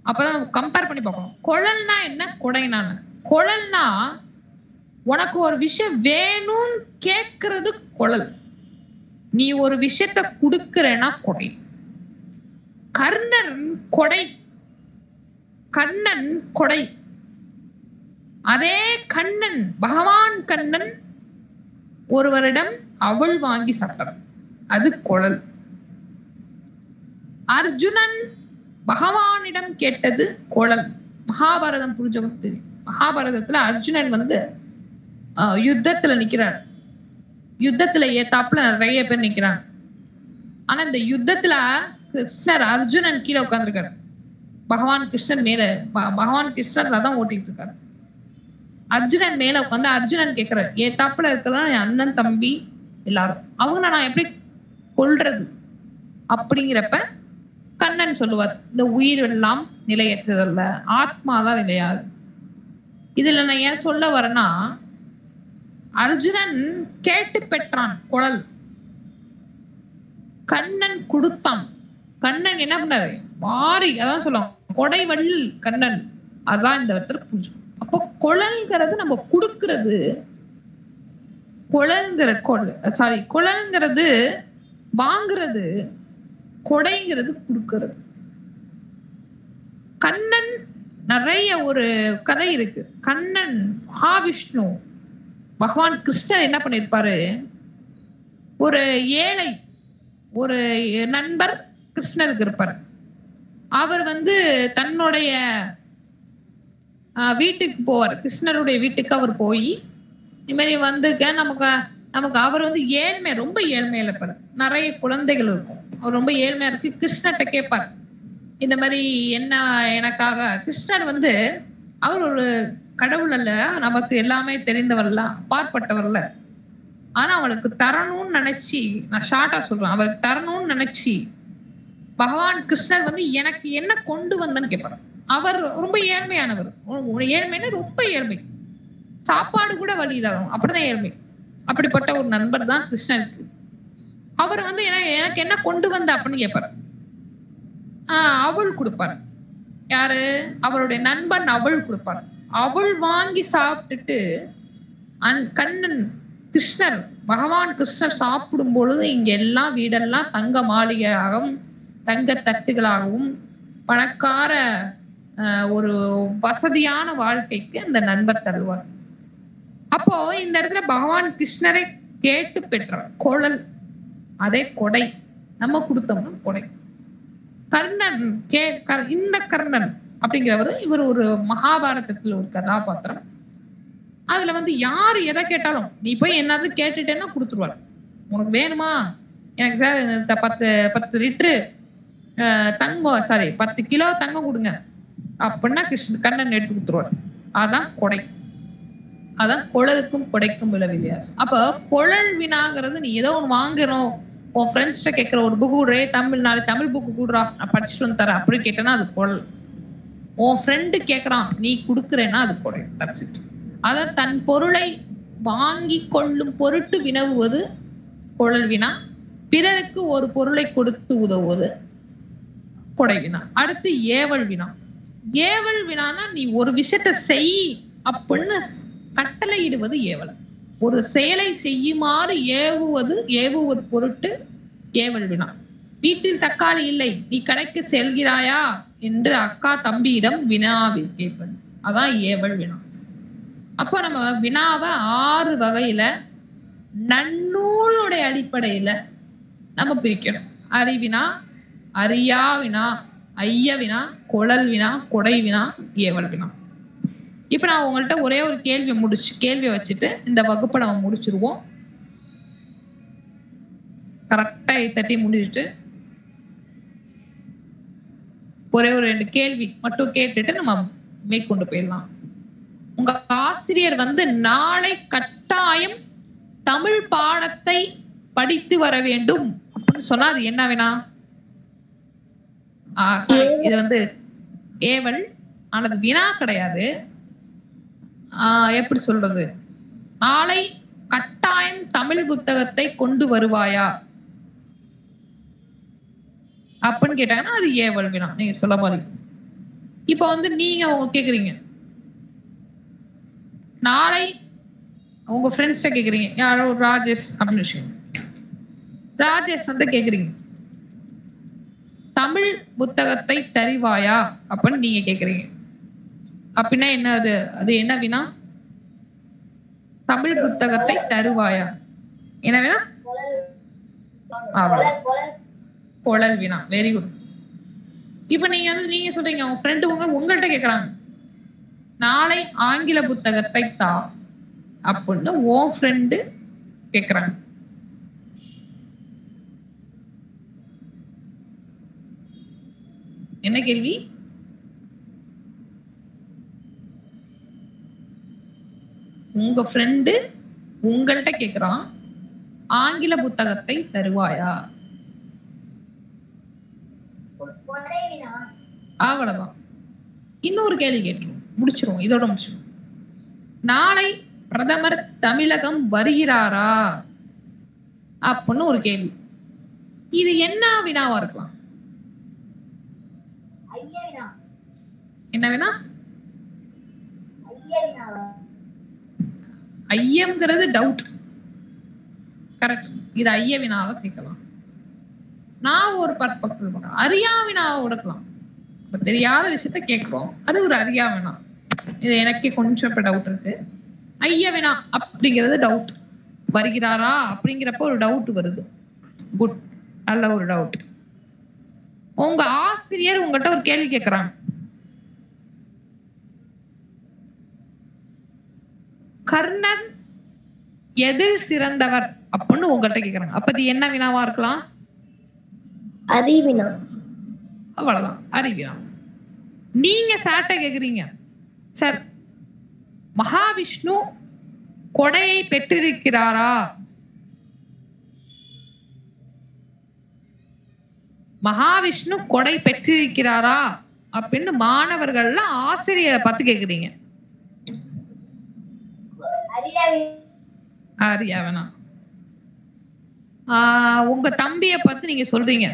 அப்பதான் கம்பேர் பண்ணி பார்க்கணும். குழல்னா என்ன, கொடைனா என்ன. குழல்னா உனக்கு ஒரு விஷயம் வேணும்னு கேட்கறது குழல், நீ ஒரு விஷயத்த குடுக்கறேன்னா கொடை. கர்ணன் கொடை, கண்ணன் கொடை. அதே கண்ணன், பகவான் கண்ணன் ஒருவரிடம் அவள் வாங்கி சாப்பிட்டார், அது குழல். அர்ஜுனன் பகவானிடம் கேட்டது குழல். மகாபாரதம் புரிஞ்சவங்க தெரியும். மகாபாரதத்துல அர்ஜுனன் யுத்தத்துல நிக்கிறார். யுத்தத்துல ஏத்தாப்புல நிறைய பேர் நிக்கிறாங்க. ஆனா இந்த யுத்தத்துல கிருஷ்ணர் அர்ஜுனன் கீழே உட்கார்ந்துருக்காரு, பகவான் கிருஷ்ணன் மேல, பகவான் கிருஷ்ணர் ரதம் ஓட்டிட்டு இருக்காரு. அர்ஜுனன் மேல உட்காந்து அர்ஜுனன் கேட்கிறார், ஏத்தாப்புல இருக்கலாம் என் அண்ணன் தம்பி எல்லாரும், அவங்க நான் எப்படி கொல்றது அப்படிங்கிறப்ப கண்ணன் சொல்லுவார், இந்த உயிர் எல்லாம் நிலையற்றதல்ல, ஆத்மாதான் நிலையாது. இதுல நான் ஏன் சொல்ல வரேன்னா, அர்ஜுனன் கேட்டு பெற்றான் குழல், கண்ணன் கொடுத்தான். கண்ணன் என்ன பண்ணாரு, மாறி அதான் சொல்லுவான் கொடை வள்ளல் கண்ணன். அதான் இந்த இடத்துல புரிஞ்சு. அப்போ குழல்ங்கிறது நம்ம கொடுக்கறது, குழல்ங்கிறது வாங்குறது, கொடைங்கிறது கொடுக்கறது. கண்ணன் நிறைய ஒரு கதை இருக்கு. கண்ணன் மகாவிஷ்ணு பகவான் கிருஷ்ணன் என்ன பண்ணிருப்பாரு, ஒரு ஏழை ஒரு நண்பர் கிருஷ்ணருக்கு இருப்பார். அவர் தன்னுடைய வீட்டுக்கு போவார், கிருஷ்ணருடைய வீட்டுக்கு அவர் போய் இந்த மாதிரி வந்திருக்க நமக்கு அவர் ஏழ்மை, ரொம்ப ஏழ்மையில இருப்பார், நிறைய குழந்தைகள் இருக்கும், அவர் ரொம்ப ஏழ்மையா இருக்கு. கிருஷ்ணர்கிட்ட கேட்பார் இந்த மாதிரி என்ன எனக்காக. கிருஷ்ணர் அவர் ஒரு கடவுள் அல்ல, நமக்கு எல்லாமே தெரிந்தவர்ல, அப்பாற்பட்டவர்ல. ஆனா அவளுக்கு தரணும்னு நினைச்சு, நான் ஷார்ட்டா சொல்றேன், அவருக்கு தரணும்னு நினைச்சு பகவான் கிருஷ்ணர் எனக்கு என்ன கொண்டு வந்தன்னு கேட்பார். அவர் ரொம்ப ஏழ்மையானவர், ஏழ்மைன்னா ரொம்ப ஏழ்மை, சாப்பாடு கூட வழி இல்லாதவங்க, அப்படிதான் ஏழ்மை. அப்படிப்பட்ட ஒரு நண்பர் தான் கிருஷ்ணருக்கு. அவர் எனக்கு என்ன கொண்டு வந்த அப்படின்னு கேட்பாரு. அவள் கொடுப்பாரு. யாரு, அவருடைய நண்பன் அவள் கொடுப்பாரு. அவள் வாங்கி சாப்பிட்டுட்டு கண்ணன் கிருஷ்ணர், பகவான் கிருஷ்ணர் சாப்பிடும் பொழுது இங்க எல்லாம் வீடெல்லாம் தங்க மாளிகையாகவும் தங்க தட்டுகளாகவும் பணக்கார ஒரு வசதியான வாழ்க்கைக்கு அந்த நண்பர் தருவார். அப்போ இந்த இடத்துல பகவான் கிருஷ்ணரை கேட்டு பெற்றார் குழல், அதே கொடை. நம்ம கொடுத்தோம்னா கொடை. கர்ணன் இந்த கர்ணன் அப்படிங்கிறவர், இவர் ஒரு மகாபாரதத்துல ஒரு கதாபாத்திரம். அதுல யாரு எதை கேட்டாலும் நீ போய் என்னது கேட்டுட்டேன்னா கொடுத்துருவாரு. உனக்கு வேணுமா, எனக்கு சார் 10 லிட்டரு தங்கம், 10 கிலோ தங்கம் கொடுங்க அப்படின்னா கண்ணன் எடுத்து கொடுத்துருவாரு. அதான் கொடை. அதான் குழலுக்கும் கொடைக்கும் உள்ள வித்தியாசம். அப்ப குழல் வினாங்கிறது, நீ ஏதோ ஒண்ணு வாங்குறோம், உன் ஃப்ரெண்ட்ஸ்ட கேட்கிற, ஒரு புக்கு கூடுறே, நாளைக்கு தமிழ் புக்கு கூடுறா, நான் படிச்சுட்டு வந்து தரேன் அப்படி கேட்டேன்னா அது குழல். உன் ஃப்ரெண்டு கேட்கறான், நீ கொடுக்குறேன்னா அது கொடை. That's it. அத தன் பொருளை வாங்கி கொள்ளும் பொருட்டு வினவுவது குழல் வினா. பிறருக்கு ஒரு பொருளை கொடுத்து உதவுவது கொடை வினா. அடுத்து ஏவல் வினா. ஏவல் வினானா, நீ ஒரு விஷயத்த செய் அப்படின்னு கட்டளையிடுவது ஏவல். ஒரு செயலை செய்யுமாறு ஏவுவது பொருட்டு ஏவல் வினா. வீட்டில் தக்காளி இல்லை, நீ கடைக்கு செல்கிறாயா என்று அக்கா தம்பியிடம் வினாவில் கேட்பது, அதான் ஏவல் வினா. அப்போ நம்ம வினாவை 6 வகையில நன்னூலுடைய அடிப்படையில நம்ம பிரிக்கணும். அறிவினா, அறியா வினா, ஐய வினா, குழல் வினா, கொடை வினா, ஏவல் வினா. இப்ப நான் உங்கள்கிட்ட ஒரே ஒரு கேள்வி வச்சுட்டு இந்த வகுப்பை நம்ம முடிச்சிருவோம். கரெக்டா 8:30 முடிச்சுட்டு ஒரே ஒரு 2 கேள்வி மட்டும் கேட்டுட்டு நம்ம மேற்கொண்டு போயிடலாம். உங்க ஆசிரியர் வந்து நாளை கட்டாயம் தமிழ் பாடத்தை படித்து வர வேண்டும் அப்படின்னு சொன்னா அது என்ன வினா? சாரி, இது வந்து ஏவல். ஆனது வினா கிடையாது. எப்படி சொல்றது? நாளை கட்டாயம் தமிழ் புத்தகத்தை கொண்டு வருவாயா அப்படின்னு கேட்டாங்கன்னா அது ஏவல் வினா. நீங்க சொல்ல மாதிரி. இப்ப வந்து நீங்க கேக்குறீங்க, நாளை உங்க ஃப்ரெண்ட்ஸ்ட கேக்குறீங்க, யாரோ ராஜேஷ் அப்படின்னு விஷயம், ராஜேஷ் வந்து கேக்குறீங்க தமிழ் புத்தகத்தை தருவாயா அப்படின்னு நீங்க கேக்குறீங்க. அப்படின்னா என்ன அது? அது என்ன வினா? தமிழ் புத்தகத்தை தருவாயா என்ன வினா? குழல் வினா. Very good. இப்ப நீங்க சொல்றீங்க உங்க ஃப்ரெண்டு உங்கள்கிட்ட கேக்குறாங்க நாளை ஆங்கில புத்தகத்தை தா அப்படின்னு உன் ஃப்ரெண்டு கேக்குறாங்க. என்ன கேள்வி? உங்க ஃப்ரெண்டு உங்கள்கிட்ட கேக்குறான் ஆங்கில புத்தகத்தை தருவாயா? அவ்வளவுதான். இன்னொரு கேள்வி கேட்டுரும், முடிச்சிரும், இதோட முடிச்சிரும். நாளை பிரதமர் தமிழகம் வருகிறாரா அப்படின்னு ஒரு கேள்வி. இது என்ன வினாவா இருக்கலாம்? என்ன வேணா? ஐயம்ங்கிறது டவுட். கரெக்ட். இது ஐய வினாவை சேர்க்கலாம். நான் ஒரு பர்ஸ்பெக்டிவ் பண்றேன். அறியா வினாவை கொடுக்கலாம். தெரியாத விஷயத்த கேட்கிறோம், அது ஒரு அறியா வினா. இது எனக்கே கொஞ்சம் இப்ப டவுட் இருக்கு. ஐய வினா அப்படிங்கிறது டவுட். வருகிறாரா அப்படிங்கிறப்ப ஒரு டவுட் வருது. குட், நல்ல ஒரு டவுட். உங்க ஆசிரியர் உங்கள்கிட்ட ஒரு கேள்வி கேட்கிறாங்க, கர்ணன் எதில் சிறந்தவர் அப்படின்னு உங்கள்கிட்ட கேக்குறாங்க. அப்ப இது என்ன வினாவா இருக்கலாம்? அறிவினா. அவ்வளவுதான், அறிவினா. நீங்க சார்ட்ட கேக்குறீங்க, சார் மகாவிஷ்ணு கொடையை பெற்றிருக்கிறாரா? மகாவிஷ்ணு கொடை பெற்றிருக்கிறாரா அப்படின்னு மாணவர்கள்ல ஆசிரியரை பார்த்து கேக்குறீங்க. அறியா வேணா. உங்க தம்பிய பார்த்து நீங்க சொல்றீங்க,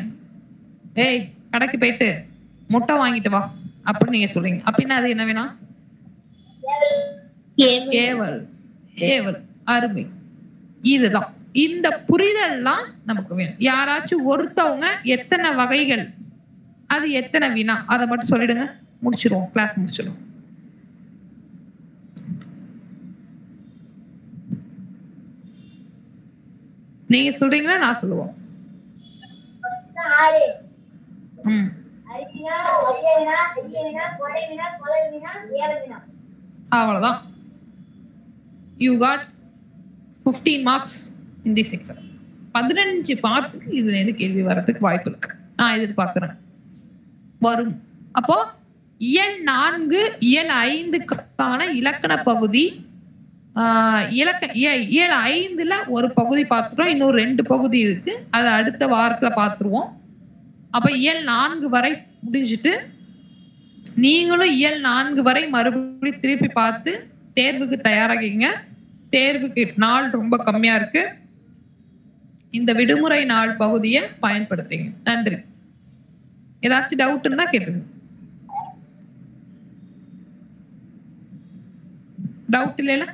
ஏய் கடைக்கு போயிட்டு முட்டை வாங்கிட்டு வா அப்படின்னு நீங்க சொல்றீங்க. அப்படின்னா அது என்ன வேணா? ஏவல். ஏவல். அருமை. இதுதான். இந்த புரிதல்லாம் நமக்கு வேணும். யாராச்சும் ஒருத்தவங்க எத்தனை வகைகள், அது எத்தனை வினா, அதை மட்டும் சொல்லிடுங்க, முடிச்சிருவோம், கிளாஸ் முடிச்சிடுவோம். நீங்க சொல்றீங்களா நான் சொல்லுவோம்? அவ்வளவுதான். You got 15 marks in this exam. 15 மார்க்குக்கு இதுல இருந்து கேள்வி வர்றதுக்கு வாய்ப்பு இருக்கு, நான் எதிர்பார்க்கிறேன். வரும். அப்போ இயல் 4 இயல் 5க்கான இலக்கண பகுதி, இயல் 5ல ஒரு பகுதி பார்த்துட்டோம், இன்னும் 2 பகுதி இருக்கு, அதை அடுத்த வாரத்துல பார்த்துருவோம். அப்ப இயல் 4 வரை முடிஞ்சிட்டு நீங்களும் இயல் 4 வரை மறுபடியும் திருப்பி பார்த்து தேர்வுக்கு தயாராகிங்க. தேர்வுக்கு நாள் ரொம்ப கம்மியா இருக்கு. இந்த விடுமுறை நாள் பகுதியை பயன்படுத்துங்க. நன்றி. ஏதாச்சும் டவுட் இருந்தா கேட்டுங்க. டவுட் இல்லைல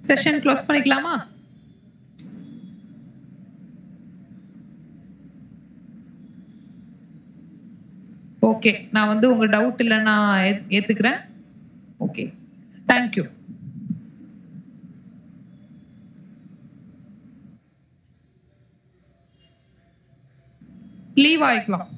செஷன் க்ளோஸ் பண்ணிக்கலாமா? ஓகே, நான் வந்து உங்க டவுட் இல்ல நான் ஏத்துக்கிறேன். Okay, thank you. லீவ் ஆயிக்கலாம்.